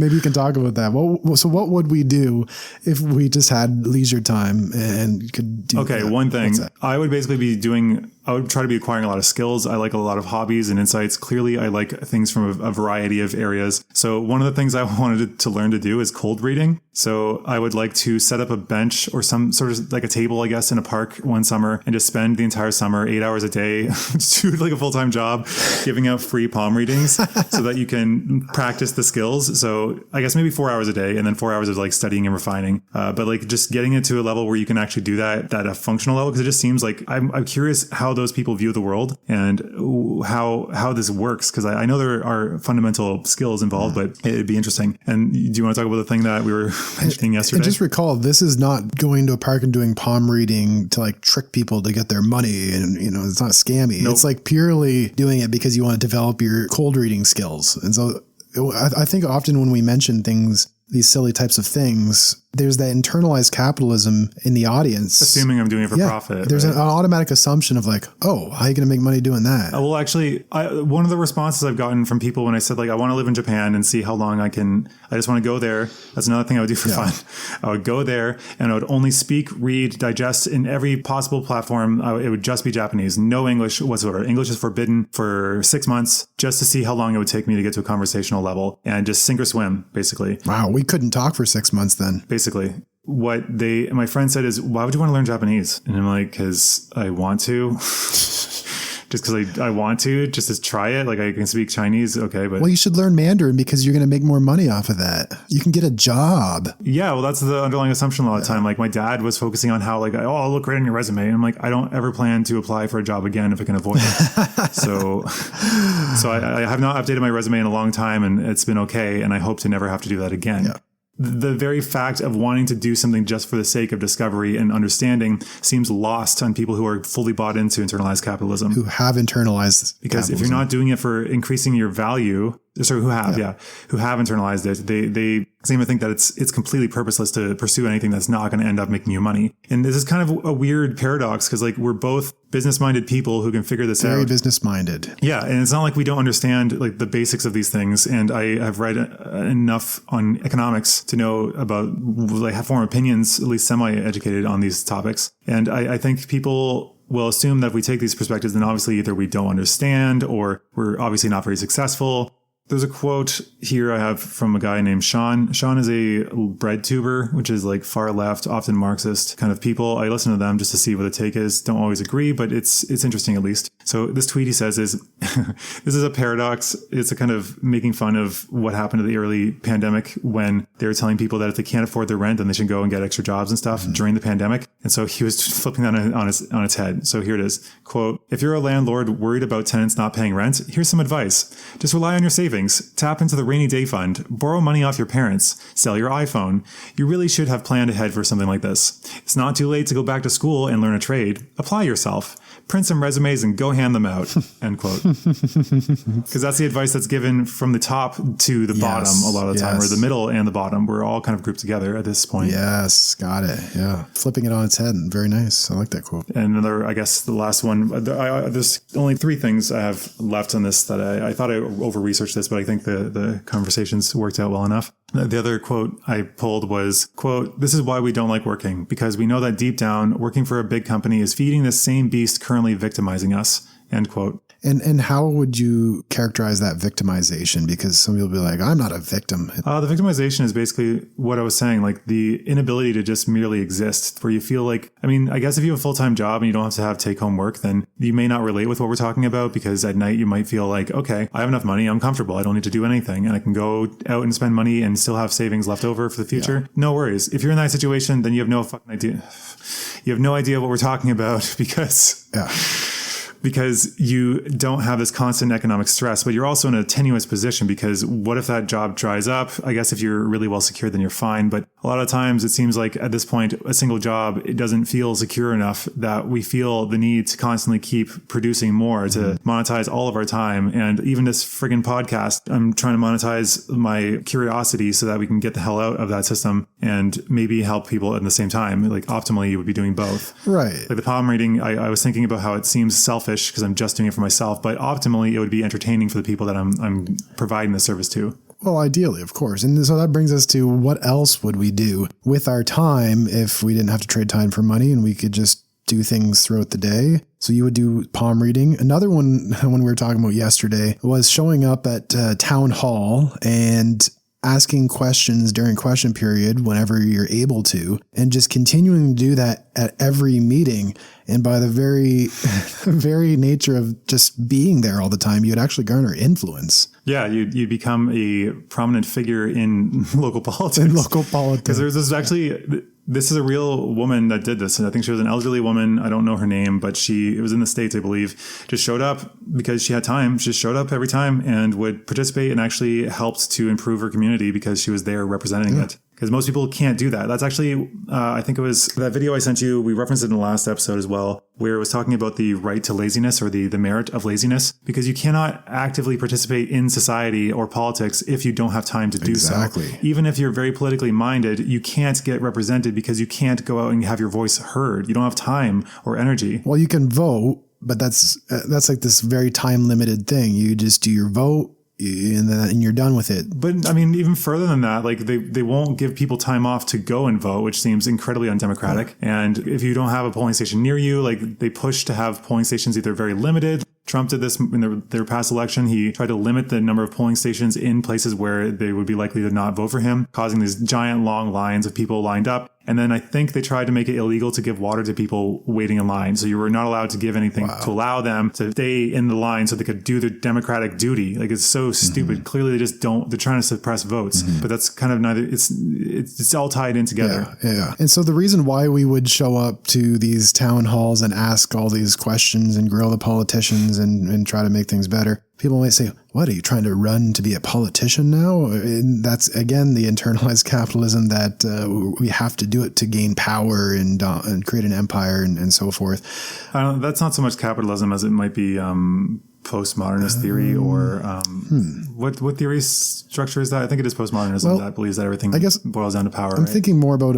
Maybe you can talk about that. So what would we do if we just had leisure time and could do Okay, that? One thing. I would basically be doing... I would try to be acquiring a lot of skills. I like a lot of hobbies and insights. Clearly, I like things from a variety of areas. So one of the things I wanted to learn to do is cold reading. So I would like to set up a bench or some sort of like a table, I guess, in a park one summer and just spend the entire summer, 8 hours a day, do like a full-time job, giving out free palm readings so that you can practice the skills. So I guess maybe 4 hours a day and then 4 hours of like studying and refining. But like just getting it to a level where you can actually do that at a functional level. Because it just seems like I'm curious how those people view the world and how this works, because I know there are fundamental skills involved, but it'd be interesting. And do you want to talk about the thing that we were mentioning yesterday? And just recall, this is not going to a park and doing palm reading to like trick people to get their money, and it's not scammy. Nope. It's like purely doing it because you want to develop your cold reading skills. And so I think often when we mention things, these silly types of things, there's that internalized capitalism in the audience. Assuming I'm doing it for profit. There's an automatic assumption of like, oh, how are you going to make money doing that? Well, actually, one of the responses I've gotten from people when I said, like, I want to live in Japan and see how long I just want to go there. That's another thing I would do for fun. I would go there and I would only speak, read, digest in every possible platform. It would just be Japanese, no English whatsoever. English is forbidden for 6 months just to see how long it would take me to get to a conversational level and just sink or swim, basically. Wow. We couldn't talk for 6 months then. Basically. my friend said is, why would you want to learn Japanese? And I'm like, because I want to. Just because I want just to try it. Like I can speak Chinese. Okay. But well, you should learn Mandarin because you're going to make more money off of that. You can get a job. Yeah. Well, that's the underlying assumption a lot of the time. Like my dad was focusing on how like, oh, I'll look great on your resume. And I'm like, I don't ever plan to apply for a job again if I can avoid it. so I have not updated my resume in a long time and it's been okay. And I hope to never have to do that again. Yeah. The very fact of wanting to do something just for the sake of discovery and understanding seems lost on people who are fully bought into internalized capitalism. Who have internalized because capitalism. If you're not doing it for increasing your value, who have internalized it, they seem to think that it's completely purposeless to pursue anything that's not going to end up making you money. And this is kind of a weird paradox because like we're both business-minded people who can figure this out. Very business-minded. Yeah, and it's not like we don't understand like the basics of these things. And I have read enough on economics to know about, like, have form opinions, at least semi-educated on these topics. And I think people will assume that if we take these perspectives, then obviously either we don't understand or we're obviously not very successful. There's a quote here I have from a guy named Sean. Sean is a bread tuber, which is like far left, often Marxist kind of people. I listen to them just to see what the take is. Don't always agree, but it's interesting at least. So this tweet he says is, this is a paradox. It's a kind of making fun of what happened to the early pandemic when they were telling people that if they can't afford their rent, then they should go and get extra jobs and stuff during the pandemic. And so he was flipping that on its head. So here it is. Quote, if you're a landlord worried about tenants not paying rent, here's some advice. Just rely on your savings. Tap into the rainy day fund, borrow money off your parents, sell your iPhone. You really should have planned ahead for something like this. It's not too late to go back to school and learn a trade. Apply yourself. Print some resumes and go hand them out, end quote. Because that's the advice that's given from the top to the bottom a lot of the time, or the middle and the bottom. We're all kind of grouped together at this point. Yes, got it. Yeah. Flipping it on its head. Very nice. I like that quote. And another, I guess the last one, there's only 3 things I have left on this that I thought I over-researched this, but I think the conversations worked out well enough. The other quote I pulled was, quote, this is why we don't like working, because we know that deep down, working for a big company is feeding this same beast currently victimizing us, end quote. And how would you characterize that victimization? Because some people will be like, I'm not a victim. The victimization is basically what I was saying, like the inability to just merely exist, where you feel like, I mean, I guess if you have a full-time job and you don't have to have take-home work, then you may not relate with what we're talking about, because at night you might feel like, okay, I have enough money, I'm comfortable, I don't need to do anything, and I can go out and spend money and still have savings left over for the future. Yeah. No worries. If you're in that situation, then you have no fucking idea. You have no idea what we're talking about because you don't have this constant economic stress, but you're also in a tenuous position, because what if that job dries up? I guess if you're really well secured, then you're fine. But a lot of times it seems like at this point, a single job, it doesn't feel secure enough that we feel the need to constantly keep producing more to monetize all of our time. And even this friggin' podcast, I'm trying to monetize my curiosity so that we can get the hell out of that system and maybe help people at the same time. Like optimally, you would be doing both. Right. Like the palm reading, I was thinking about how it seems selfish because I'm just doing it for myself, but optimally it would be entertaining for the people that I'm providing the service to. Well, ideally, of course. And so that brings us to, what else would we do with our time if we didn't have to trade time for money and we could just do things throughout the day? So you would do palm reading. Another one, when we were talking about yesterday, was showing up at town hall and asking questions during question period whenever you're able to, and just continuing to do that at every meeting. And by the very nature of just being there all the time, you'd actually garner influence. Yeah, you become a prominent figure in local politics. Because this is a real woman that did this. And I think she was an elderly woman. I don't know her name, but it was in the States, I believe. Just showed up because she had time. She just showed up every time and would participate, and actually helped to improve her community because she was there representing it. Because most people can't do that. That's actually, I think it was that video I sent you, we referenced it in the last episode as well, where it was talking about the right to laziness, or the merit of laziness, because you cannot actively participate in society or politics if you don't have time to do so. Even if you're very politically minded, you can't get represented because you can't go out and have your voice heard. You don't have time or energy. Well, you can vote, but that's like this very time limited thing. You just do your vote, and you're done with it. But I mean, even further than that, like they won't give people time off to go and vote, which seems incredibly undemocratic. And if you don't have a polling station near you, like they push to have polling stations either very limited. Trump did this in their past election. He tried to limit the number of polling stations in places where they would be likely to not vote for him, causing these giant long lines of people lined up. And then I think they tried to make it illegal to give water to people waiting in line. So you were not allowed to give anything to allow them to stay in the line so they could do their democratic duty. Like, it's so stupid. Clearly they just don't, they're trying to suppress votes, but that's kind of neither, it's all tied in together. Yeah. And so the reason why we would show up to these town halls and ask all these questions and grill the politicians and try to make things better, people might say, what, are you trying to run to be a politician now? And that's, again, the internalized capitalism that we have to do it to gain power and create an empire and so forth. That's not so much capitalism as it might be postmodernist theory, or what theory structure is that? I think it is postmodernism that believes that everything boils down to power. I'm thinking more about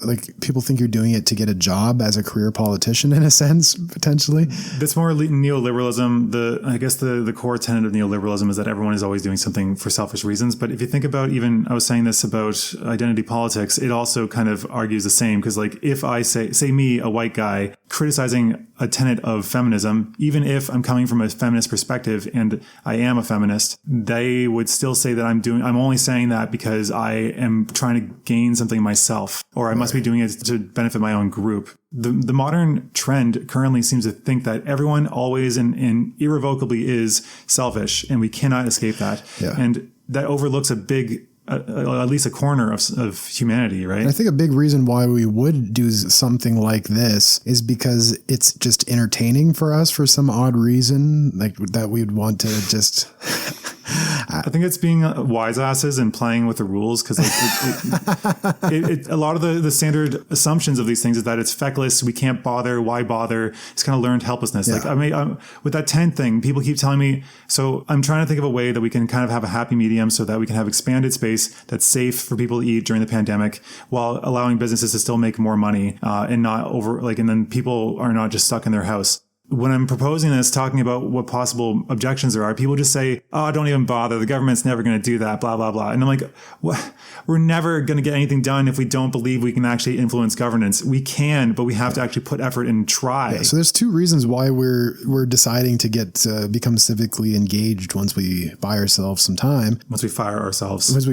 like people think you're doing it to get a job as a career politician in a sense, potentially. That's more neoliberalism. I guess the core tenet of neoliberalism is that everyone is always doing something for selfish reasons. But if you think about, even I was saying this about identity politics, it also kind of argues the same, because like if I say me, a white guy, criticizing a tenet of feminism, even if I'm coming from a feminist perspective and I am a feminist, they would still say that I'm only saying that because I am trying to gain something myself, or I must be doing it to benefit my own group. The modern trend currently seems to think that everyone always and irrevocably is selfish, and we cannot escape that. Yeah. And that overlooks a big at least a corner of humanity, right? And I think a big reason why we would do something like this is because it's just entertaining for us for some odd reason, like that we'd want to just... I think it's being wise asses and playing with the rules, because like a lot of the standard assumptions of these things is that it's feckless, we can't bother, why bother? It's kind of learned helplessness. Yeah. Like with that tent thing, people keep telling me, so I'm trying to think of a way that we can kind of have a happy medium so that we can have expanded space that's safe for people to eat during the pandemic, while allowing businesses to still make more money and not and then people are not just stuck in their house. When I'm proposing this, talking about what possible objections there are, people just say, oh, don't even bother. The government's never going to do that, blah, blah, blah. And I'm like, what? We're never going to get anything done if we don't believe we can actually influence governance. We can, but we have to actually put effort and try. Yeah, so there's two reasons why we're deciding to become civically engaged once we buy ourselves some time. Once we fire ourselves. Once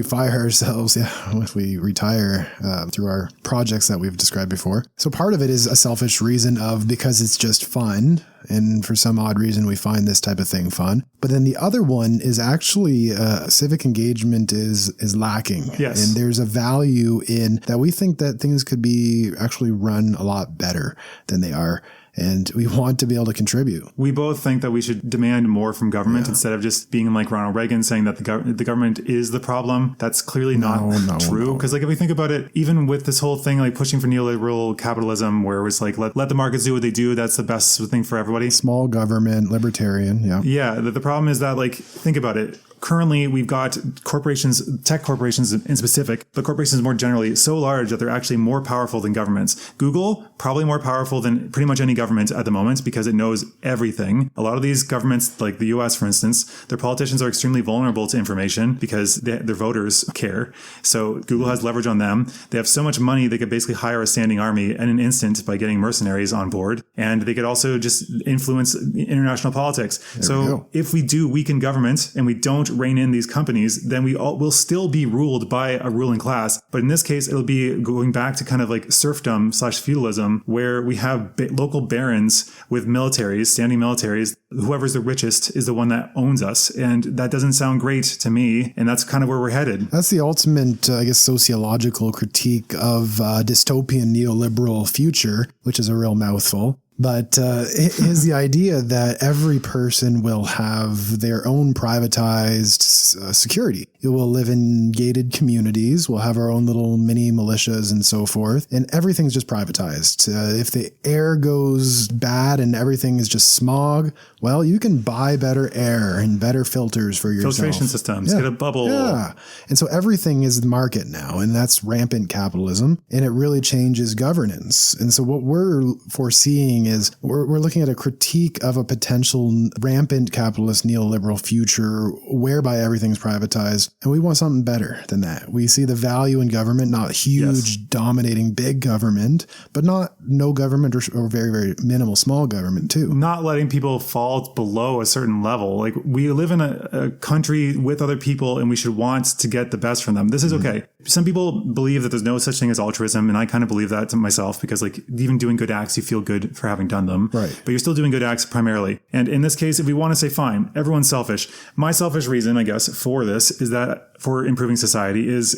we retire through our projects that we've described before. So part of it is a selfish reason because it's just fun. And for some odd reason, we find this type of thing fun. But then the other one is actually civic engagement is lacking. Yes. And there's a value in that. We think that things could be actually run a lot better than they are. And we want to be able to contribute. We both think that we should demand more from government instead of just being like Ronald Reagan saying that the government is the problem. That's clearly not true. Because like if we think about it, even with this whole thing like pushing for neoliberal capitalism, where it was like let the markets do what they do, that's the best thing for everybody. Small government, libertarian, yeah. Yeah, the problem is that like think about it. Currently, we've got corporations, tech corporations in specific, but corporations more generally, so large that they're actually more powerful than governments. Google, probably more powerful than pretty much any government at the moment because it knows everything. A lot of these governments, like the US, for instance, their politicians are extremely vulnerable to information because their voters care. So Google has leverage on them. They have so much money, they could basically hire a standing army in an instant by getting mercenaries on board. And they could also just influence international politics. So if we do weaken government and we don't rein in these companies, then will still be ruled by a ruling class. But in this case, it'll be going back to kind of like serfdom / feudalism, where we have local barons with militaries, standing militaries. Whoever's the richest is the one that owns us. And that doesn't sound great to me. And that's kind of where we're headed. That's the ultimate, sociological critique of dystopian neoliberal future, which is a real mouthful. But it is the idea that every person will have their own privatized security. You will live in gated communities. We'll have our own little mini militias and so forth. And everything's just privatized. If the air goes bad and everything is just smog, well, you can buy better air and better filters for yourself. Filtration systems, get a bubble. Yeah. And so everything is the market now. And that's rampant capitalism. And it really changes governance. And so what we're foreseeing is we're looking at a critique of a potential rampant capitalist neoliberal future whereby everything's privatized. And we want something better than that. We see the value in government, not huge, dominating big government, but not no government or very, very minimal small government too. Not letting people fall below a certain level. Like we live in a country with other people and we should want to get the best from them. This is okay. Some people believe that there's no such thing as altruism, and I kind of believe that to myself, because like even doing good acts, you feel good for having done them. Right. But you're still doing good acts primarily. And in this case, if we want to say, fine, everyone's selfish. My selfish reason, I guess, for this is that for improving society is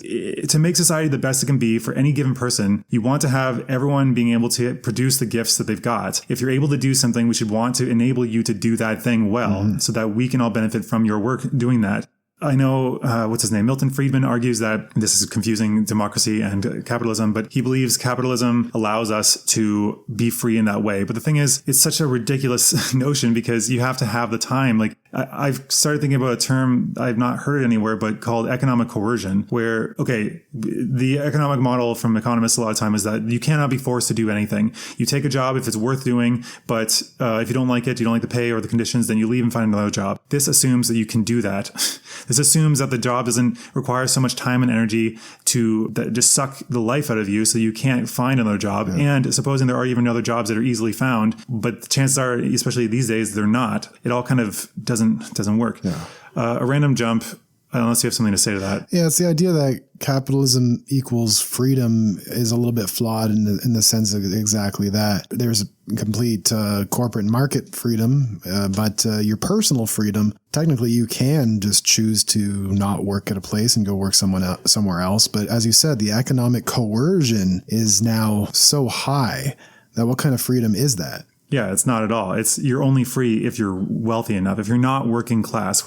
to make society the best it can be for any given person. You want to have everyone being able to produce the gifts that they've got. If you're able to do something, we should want to enable you to do that thing well, so that we can all benefit from your work doing that. I know, what's his name? Milton Friedman argues that this is confusing democracy and capitalism, but he believes capitalism allows us to be free in that way. But the thing is, it's such a ridiculous notion, because you have to have the time. Like I've started thinking about a term I've not heard it anywhere, but called economic coercion, where, okay, the economic model from economists a lot of time is that you cannot be forced to do anything. You take a job if it's worth doing, but if you don't like it, you don't like the pay or the conditions, then you leave and find another job. This assumes that you can do that. This assumes that the job doesn't require so much time and energy to just suck the life out of you, so you can't find another job. Yeah. And supposing there are even other jobs that are easily found, but the chances are, especially these days, they're not. It all kind of doesn't work. Yeah. A random jump. Unless you have something to say to that. Yeah, it's the idea that capitalism equals freedom is a little bit flawed in the sense of exactly that. There's complete corporate market freedom, but your personal freedom, technically you can just choose to not work at a place and go work somewhere else. But as you said, the economic coercion is now so high that what kind of freedom is that? Yeah, it's not at all. You're only free if you're wealthy enough. If you're not working class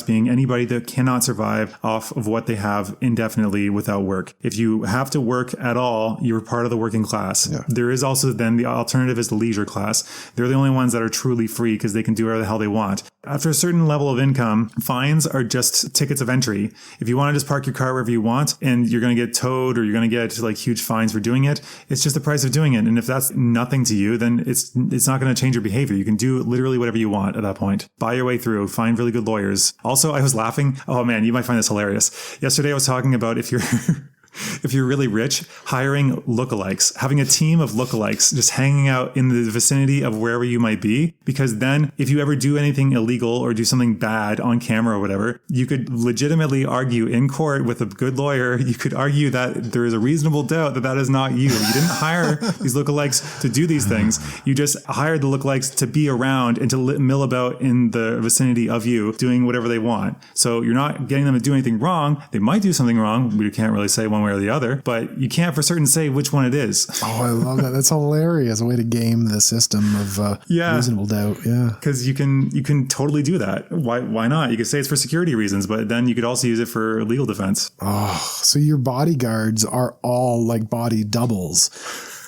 being anybody that cannot survive off of what they have indefinitely without work. If you have to work at all, you're part of the working class. Yeah. There is also then the alternative is the leisure class. They're the only ones that are truly free because they can do whatever the hell they want. After a certain level of income, fines are just tickets of entry. If you want to just park your car wherever you want and you're going to get towed or you're going to get like huge fines for doing it, it's just the price of doing it. And if that's nothing to you, then it's not going to change your behavior. You can do literally whatever you want at that point. Buy your way through, find really good lawyers. Also, I was laughing. Oh man, you might find this hilarious. Yesterday I was talking about if you're really rich, hiring lookalikes, having a team of lookalikes just hanging out in the vicinity of wherever you might be. Because then if you ever do anything illegal or do something bad on camera or whatever, you could legitimately argue in court with a good lawyer. You could argue that there is a reasonable doubt that that is not you. You didn't hire these lookalikes to do these things. You just hired the lookalikes to be around and to mill about in the vicinity of you doing whatever they want. So you're not getting them to do anything wrong. They might do something wrong. We can't really say one way or the other, but you can't for certain say which one it is. Oh, I love that. That's hilarious. A way to game the system of reasonable doubt. Yeah. Because you can totally do that. Why not? You could say it's for security reasons, but then you could also use it for legal defense. Oh, so your bodyguards are all like body doubles.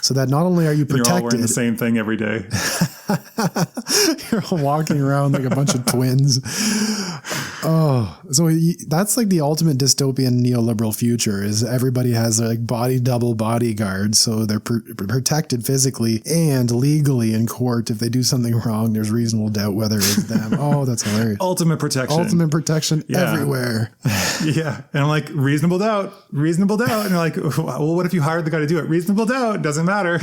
So that not only are you protected, you're all wearing the same thing every day. You're all walking around like a bunch of twins. Oh, so that's like the ultimate dystopian neoliberal future is everybody has like body double bodyguards. So they're protected physically and legally in court. If they do something wrong, there's reasonable doubt whether it's them. Oh, that's hilarious. Ultimate protection everywhere. Yeah. And I'm like, reasonable doubt. And you're like, well, what if you hired the guy to do it? Reasonable doubt. Doesn't matter.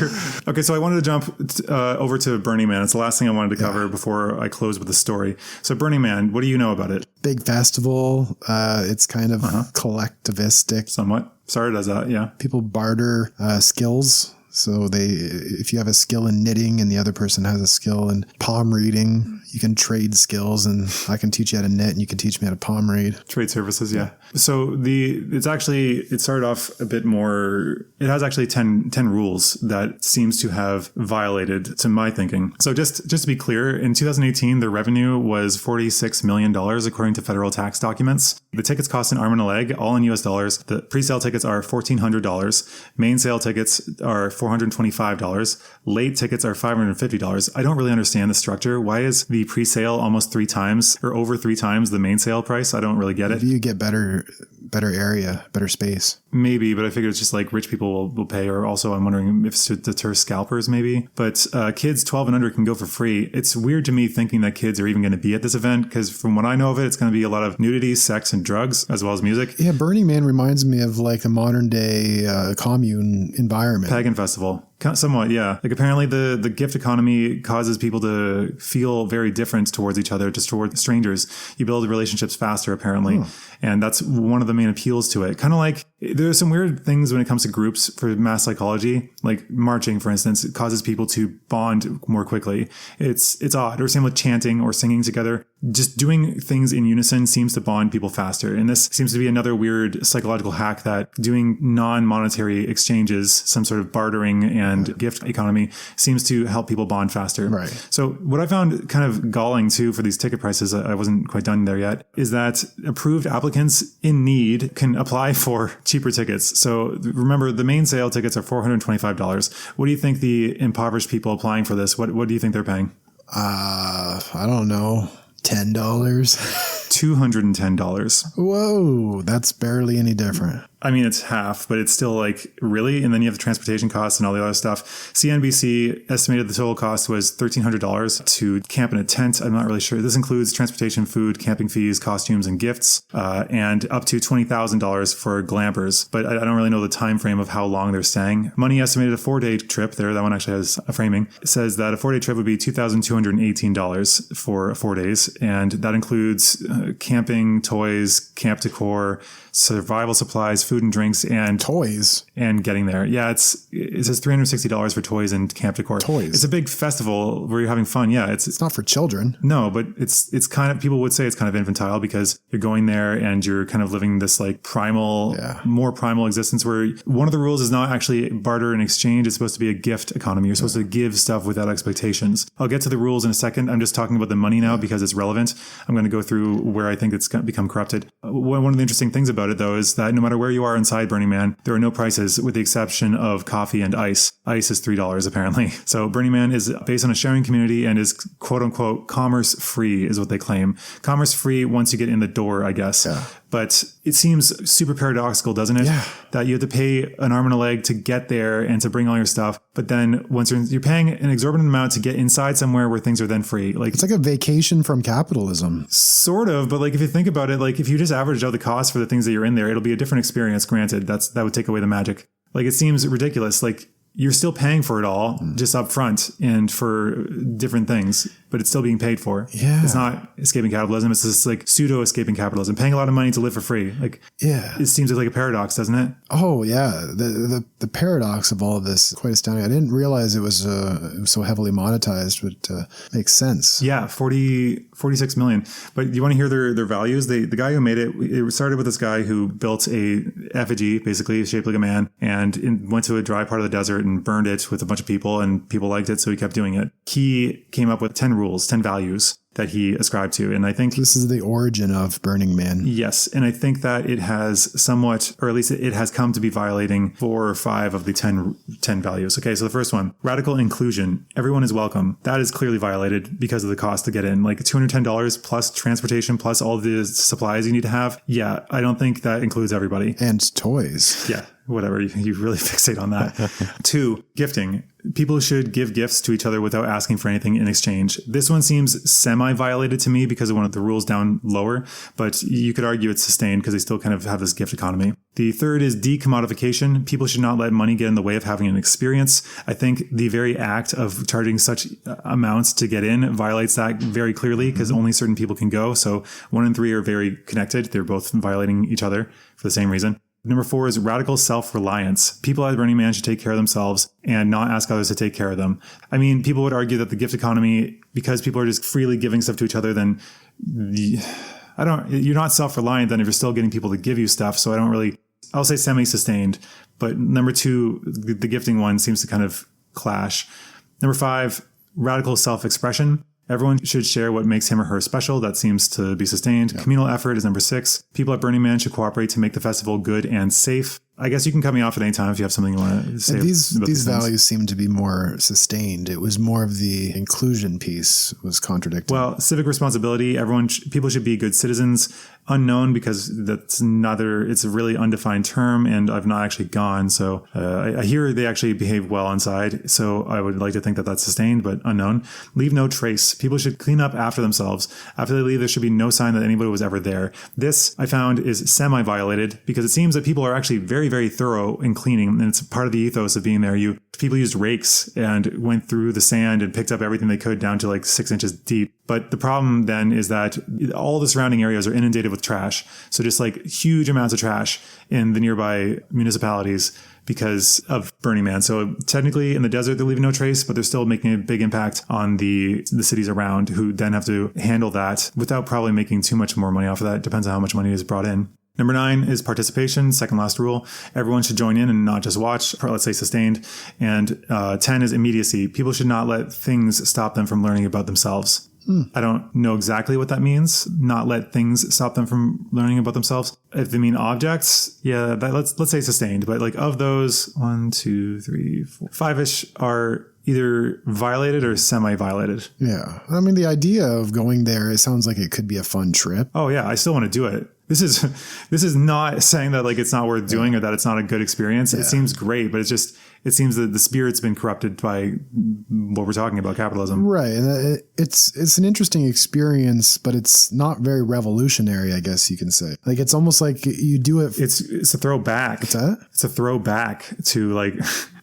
Okay. So I wanted to jump over to Burning Man. It's the last thing I wanted to cover before I close with the story. So Burning Man, what do you know about it? Big festival. It's kind of collectivistic. Somewhat. Started as that, yeah. People barter skills. So if you have a skill in knitting and the other person has a skill in palm reading, you can trade skills, and I can teach you how to knit and you can teach me how to palm read. Trade services, yeah. So it started off a bit more, it has actually 10 rules that seems to have violated to my thinking. So just to be clear, in 2018, the revenue was $46 million according to federal tax documents. The tickets cost an arm and a leg, all in US dollars. The pre-sale tickets are $1,400. Main sale tickets are $425. Late tickets are $550. I don't really understand the structure. Why is the pre-sale almost 3 times or over 3 times the main sale price? I don't really get it. Maybe you get better area, better space. Maybe, but I figure it's just like rich people will pay, or also I'm wondering if it's to deter scalpers maybe. But kids 12 and under can go for free. It's weird to me thinking that kids are even going to be at this event, because from what I know of it, it's going to be a lot of nudity, sex, and drugs, as well as music. Yeah, Burning Man reminds me of like a modern day commune environment. Pagan festival. Somewhat, yeah. Like apparently the gift economy causes people to feel very different towards each other, just towards strangers. You build relationships faster, apparently. And that's one of the main appeals to it. Kind of like There are some weird things when it comes to groups for mass psychology, like marching, for instance. It causes people to bond more quickly. It's odd. Or same with chanting or singing together. Just doing things in unison seems to bond people faster. And this seems to be another weird psychological hack that doing non-monetary exchanges, some sort of bartering and gift economy, seems to help people bond faster. Right. So what I found kind of galling too for these ticket prices, I wasn't quite done there yet, is that approved applicants in need can apply for cheaper tickets. So remember, the main sale tickets are $425. What do you think the impoverished people applying for this, what do you think they're paying? I don't know. $10. $210. Whoa, that's barely any different. I mean, it's half, but it's still like, really? And then you have the transportation costs and all the other stuff. CNBC estimated the total cost was $1,300 to camp in a tent. I'm not really sure. This includes transportation, food, camping fees, costumes, and gifts, and up to $20,000 for glampers. But I don't really know the time frame of how long they're staying. Money estimated a 4-day trip there. That one actually has a framing. It says that a 4-day trip would be $2,218 for 4 days. And that includes camping, toys, camp decor, survival supplies, food and drinks, and toys, and getting there. Yeah, it says $360 for toys and camp decor. Toys. It's a big festival where you're having fun. Yeah, it's not for children. No, but it's kind of, people would say it's kind of infantile because you're going there and you're kind of living this like primal, more primal existence where one of the rules is not actually barter and exchange. It's supposed to be a gift economy. You're supposed to give stuff without expectations. I'll get to the rules in a second. I'm just talking about the money now because it's relevant. I'm going to go through where I think it's become corrupted. One of the interesting things about it, though, is that no matter where you are inside Burning Man, there are no prices with the exception of coffee and ice. Ice is $3 apparently. So Burning Man is based on a sharing community and is quote unquote commerce free is what they claim. Commerce free once you get in the door, I guess. Yeah. But it seems super paradoxical, doesn't it? Yeah. That you have to pay an arm and a leg to get there and to bring all your stuff. But then once you're paying an exorbitant amount to get inside somewhere where things are then free. Like, it's like a vacation from capitalism. Sort of. But like, if you think about it, like if you just averaged out the cost for the things that you're in there, it'll be a different experience. Granted, that would take away the magic. Like, it seems ridiculous. Like, you're still paying for it all just up front and for different things, but it's still being paid for. Yeah. It's not escaping capitalism. It's just like pseudo escaping capitalism, paying a lot of money to live for free. Like, yeah, it seems like a paradox, doesn't it? Oh yeah. The paradox of all of this is quite astounding. I didn't realize it was so heavily monetized, but makes sense. Yeah. 46 million. But you want to hear their values? The guy who made it started with this guy who built a effigy, basically shaped like a man, and went to a dry part of the desert and burned it with a bunch of people, and people liked it, so he kept doing it. He came up with 10 rules, 10 values that he ascribed to. And I think this is the origin of Burning Man. Yes. And I think that it has somewhat, or at least it has come to be violating 4 or 5 of the 10 values. Okay. So the first one, radical inclusion. Everyone is welcome. That is clearly violated because of the cost to get in, like $210 plus transportation, plus all the supplies you need to have. Yeah. I don't think that includes everybody. And toys. Yeah. Whatever. You really fixate on that. 2, gifting. People should give gifts to each other without asking for anything in exchange. This one seems semi-violated to me because of one of the rules down lower, but you could argue it's sustained because they still kind of have this gift economy. The third is decommodification. People should not let money get in the way of having an experience. I think the very act of charging such amounts to get in violates that very clearly because only certain people can go. So 1 and 3 are very connected. They're both violating each other for the same reason. Number 4 is radical self-reliance. People at Burning Man should take care of themselves and not ask others to take care of them. I mean, people would argue that the gift economy, because people are just freely giving stuff to each other, then you're not self-reliant then if you're still getting people to give you stuff. So I'll say semi-sustained. But number 2, the gifting one seems to kind of clash. Number 5, radical self-expression. Everyone should share what makes him or her special. That seems to be sustained. Yeah. Communal effort is number 6. People at Burning Man should cooperate to make the festival good and safe. I guess you can cut me off at any time if you have something you want to say. These values seem to be more sustained. It was more of the inclusion piece was contradicting. Well, civic responsibility. People should be good citizens. Unknown because it's a really undefined term, and I've not actually gone. So I hear they actually behave well inside. So I would like to think that that's sustained, but unknown. Leave no trace. People should clean up after themselves. After they leave, there should be no sign that anybody was ever there. This I found is semi-violated because it seems that people are actually very, very thorough in cleaning, and it's part of the ethos of being there. People used rakes and went through the sand and picked up everything they could down to like 6 inches deep. But the problem then is that all the surrounding areas are inundated with trash. So just like huge amounts of trash in the nearby municipalities because of Burning Man. So technically in the desert, they're leaving no trace, but they're still making a big impact on the cities around, who then have to handle that without probably making too much more money off of that. It depends on how much money is brought in. Number 9 is participation, second last rule. Everyone should join in and not just watch, or let's say sustained. And 10 is immediacy. People should not let things stop them from learning about themselves. I don't know exactly what that means. Not let things stop them from learning about themselves. If they mean objects, yeah, let's say sustained. But like of those, 1, 2, 3, 4, 5-ish are either violated or semi-violated. Yeah. I mean, the idea of going there, it sounds like it could be a fun trip. Oh yeah, I still want to do it. This is not saying that like it's not worth doing or that it's not a good experience. Yeah. It seems great, but it seems that the spirit's been corrupted by what we're talking about, capitalism. Right. And it's an interesting experience, but it's not very revolutionary, I guess you can say. Like, it's almost like you do it. It's a throwback. What's that? It's a throwback to like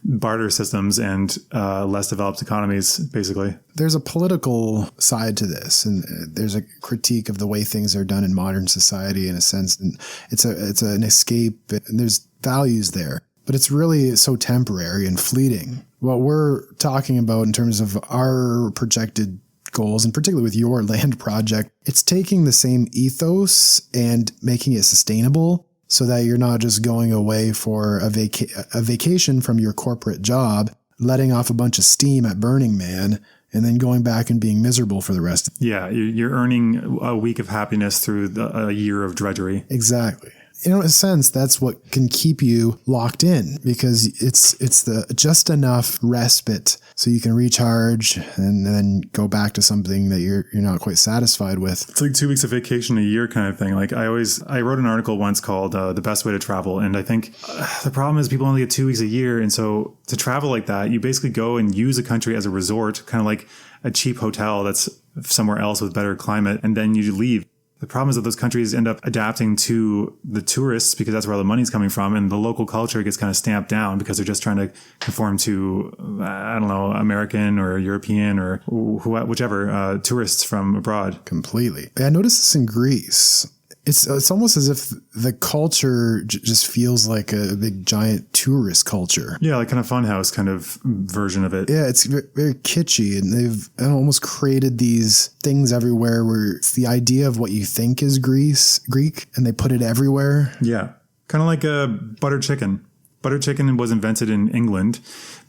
barter systems and less developed economies, basically. There's a political side to this, and there's a critique of the way things are done in modern society in a sense. And it's an escape, and there's values there. But it's really so temporary and fleeting. What we're talking about in terms of our projected goals, and particularly with your land project, it's taking the same ethos and making it sustainable so that you're not just going away for a vacation from your corporate job, letting off a bunch of steam at Burning Man, and then going back and being miserable for the rest. Yeah, you're earning a week of happiness through a year of drudgery. Exactly. In a sense, that's what can keep you locked in, because it's the just enough respite so you can recharge and then go back to something that you're not quite satisfied with. It's like 2 weeks of vacation a year kind of thing. Like I wrote an article once called The Best Way to Travel. And I think the problem is people only get 2 weeks a year. And so to travel like that, you basically go and use a country as a resort, kind of like a cheap hotel that's somewhere else with better climate. And then you leave. The problem is that those countries end up adapting to the tourists because that's where all the money's coming from. And the local culture gets kind of stamped down because they're just trying to conform to, I don't know, American or European or whichever tourists from abroad. Completely. I noticed this in Greece. It's almost as if the culture just feels like a big giant tourist culture. Yeah, like kind of funhouse kind of version of it. Yeah, it's very kitschy, and they've almost created these things everywhere where it's the idea of what you think is Greek, and they put it everywhere. Yeah, kind of like a butter chicken. Butter chicken was invented in England,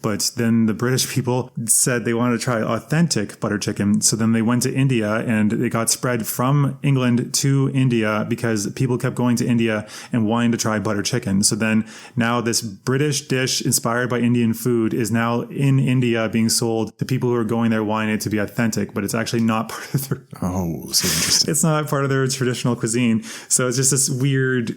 but then the British people said they wanted to try authentic butter chicken. So then they went to India and it got spread from England to India because people kept going to India and wanting to try butter chicken. So then now this British dish inspired by Indian food is now in India being sold to people who are going there wanting it to be authentic, but it's actually not part of their... Oh, so interesting. It's not part of their traditional cuisine. So it's just this weird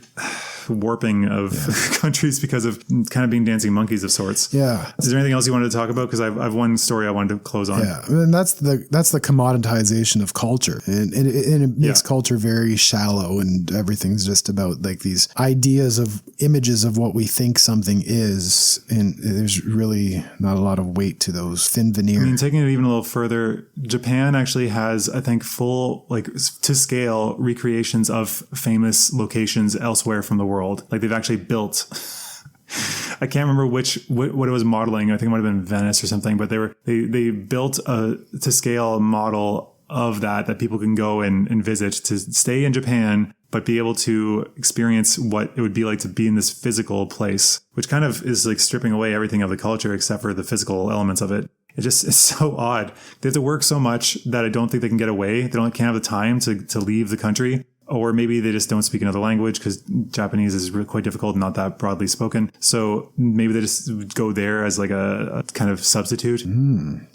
warping of countries because of kind of being dancing monkeys of sorts. Yeah. Is there anything else you wanted to talk about? Because I've one story I wanted to close on. Yeah. And that's the commoditization of culture. And it makes culture very shallow, and everything's just about like these ideas of images of what we think something is. And there's really not a lot of weight to those thin veneer. I mean, taking it even a little further, Japan actually has, I think, full, like to scale recreations of famous locations elsewhere from the world. Like they've actually built, I can't remember what it was modeling. I think it might have been Venice or something, but they built a to scale model of that people can go and visit to stay in Japan, but be able to experience what it would be like to be in this physical place, which kind of is like stripping away everything of the culture except for the physical elements of it. It's so odd. They have to work so much that I don't think they can get away. They can't have the time to leave the country. Or maybe they just don't speak another language because Japanese is really quite difficult and not that broadly spoken. So maybe they just go there as like a kind of substitute.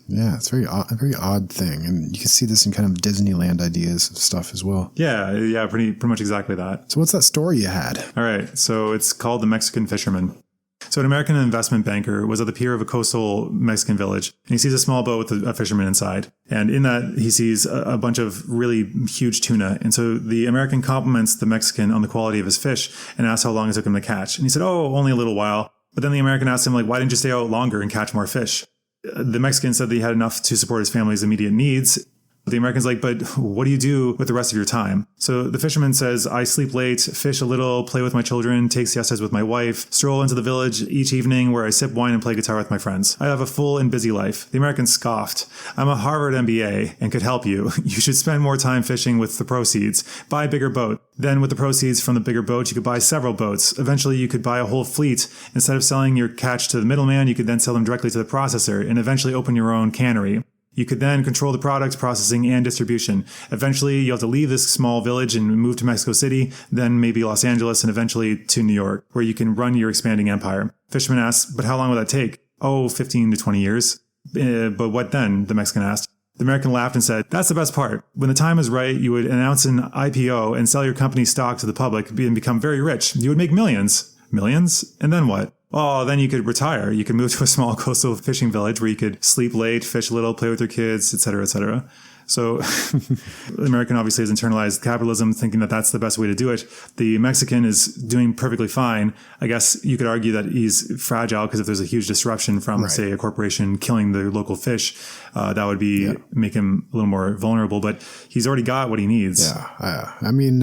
Yeah, it's a very odd thing. And you can see this in kind of Disneyland ideas of stuff as well. Yeah, pretty much exactly that. So what's that story you had? All right. So it's called The Mexican Fisherman. So an American investment banker was at the pier of a coastal Mexican village, and he sees a small boat with a fisherman inside. And in that, he sees a bunch of really huge tuna. And so the American compliments the Mexican on the quality of his fish and asks how long it took him to catch. And he said, "Oh, only a little while." But then the American asked him, like, "Why didn't you stay out longer and catch more fish?" The Mexican said that he had enough to support his family's immediate needs. The American's like, but what do you do with the rest of your time? So the fisherman says, I sleep late, fish a little, play with my children, take siestas with my wife, stroll into the village each evening where I sip wine and play guitar with my friends. I have a full and busy life. The American scoffed. I'm a Harvard MBA and could help you. You should spend more time fishing with the proceeds. Buy a bigger boat. Then with the proceeds from the bigger boat, you could buy several boats. Eventually, you could buy a whole fleet. Instead of selling your catch to the middleman, you could then sell them directly to the processor and eventually open your own cannery. You could then control the product, processing, and distribution. Eventually, you'll have to leave this small village and move to Mexico City, then maybe Los Angeles, and eventually to New York, where you can run your expanding empire. Fisherman asks, but how long will that take? Oh, 15 to 20 years. But what then? The Mexican asked. The American laughed and said, that's the best part. When the time is right, you would announce an IPO and sell your company's stock to the public and become very rich. You would make millions. Millions? And then what? Oh, then you could retire. You could move to a small coastal fishing village where you could sleep late, fish a little, play with your kids, etc., etc. So the American obviously has internalized capitalism, thinking that that's the best way to do it. The Mexican is doing perfectly fine. I guess you could argue that he's fragile because if there's a huge disruption from, say, a corporation killing the local fish, that would be make him a little more vulnerable. But he's already got what he needs. Yeah. I mean,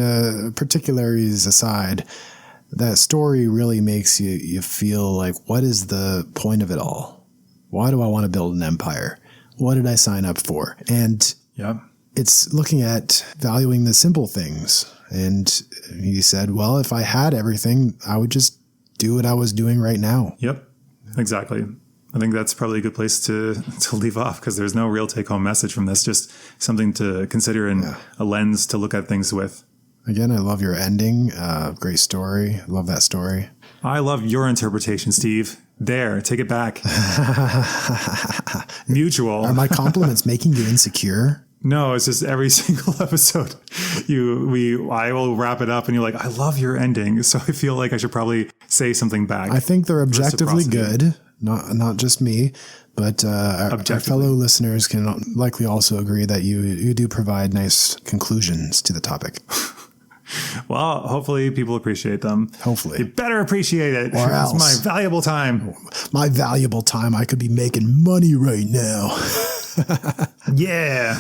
particularities aside, that story really makes you feel like, what is the point of it all? Why do I want to build an empire? What did I sign up for? And it's looking at valuing the simple things. And he said, well, if I had everything, I would just do what I was doing right now. Yep, exactly. I think that's probably a good place to leave off because there's no real take-home message from this, just something to consider and a lens to look at things with. Again, I love your ending. Great story. Love that story. I love your interpretation, Steve. There, take it back. Mutual. Are my compliments making you insecure? No, it's just every single episode. I will wrap it up and you're like, I love your ending. So I feel like I should probably say something back. I think they're objectively good. Not just me, but our fellow listeners can likely also agree that you do provide nice conclusions to the topic. Well, hopefully people appreciate them. Hopefully. You better appreciate it. Or else. It's my valuable time. My valuable time. I could be making money right now. Yeah.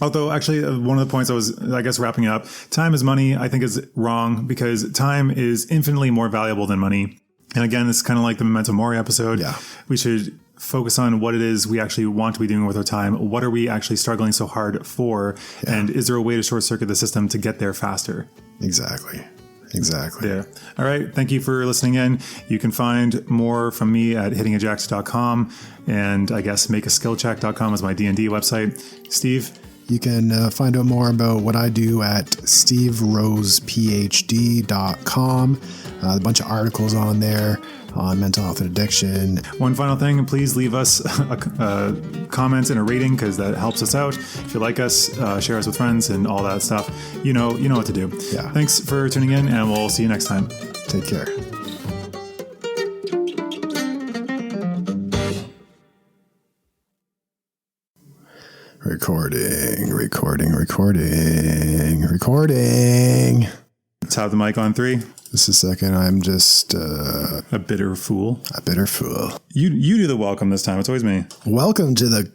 Although actually one of the points I guess wrapping up, time is money, I think is wrong because time is infinitely more valuable than money. And again, this is kind of like the Memento Mori episode. Yeah. We should focus on what it is we actually want to be doing with our time. What are we actually struggling so hard for? Yeah. And is there a way to short circuit the system to get there faster? Exactly. Yeah. All right. Thank you for listening in. You can find more from me at hittingajax.com and I guess makeaskillcheck.com is my D&D website. Steve? You can find out more about what I do at steverosephd.com. A bunch of articles on there on mental health and addiction. One final thing, please leave us a comment and a rating because that helps us out. If you like us, share us with friends and all that stuff. You know what to do. Yeah. Thanks for tuning in and we'll see you next time. Take care. Recording. Let's have the mic on 3. Just a second. I'm just a bitter fool. You do the welcome this time. It's always me. Welcome to the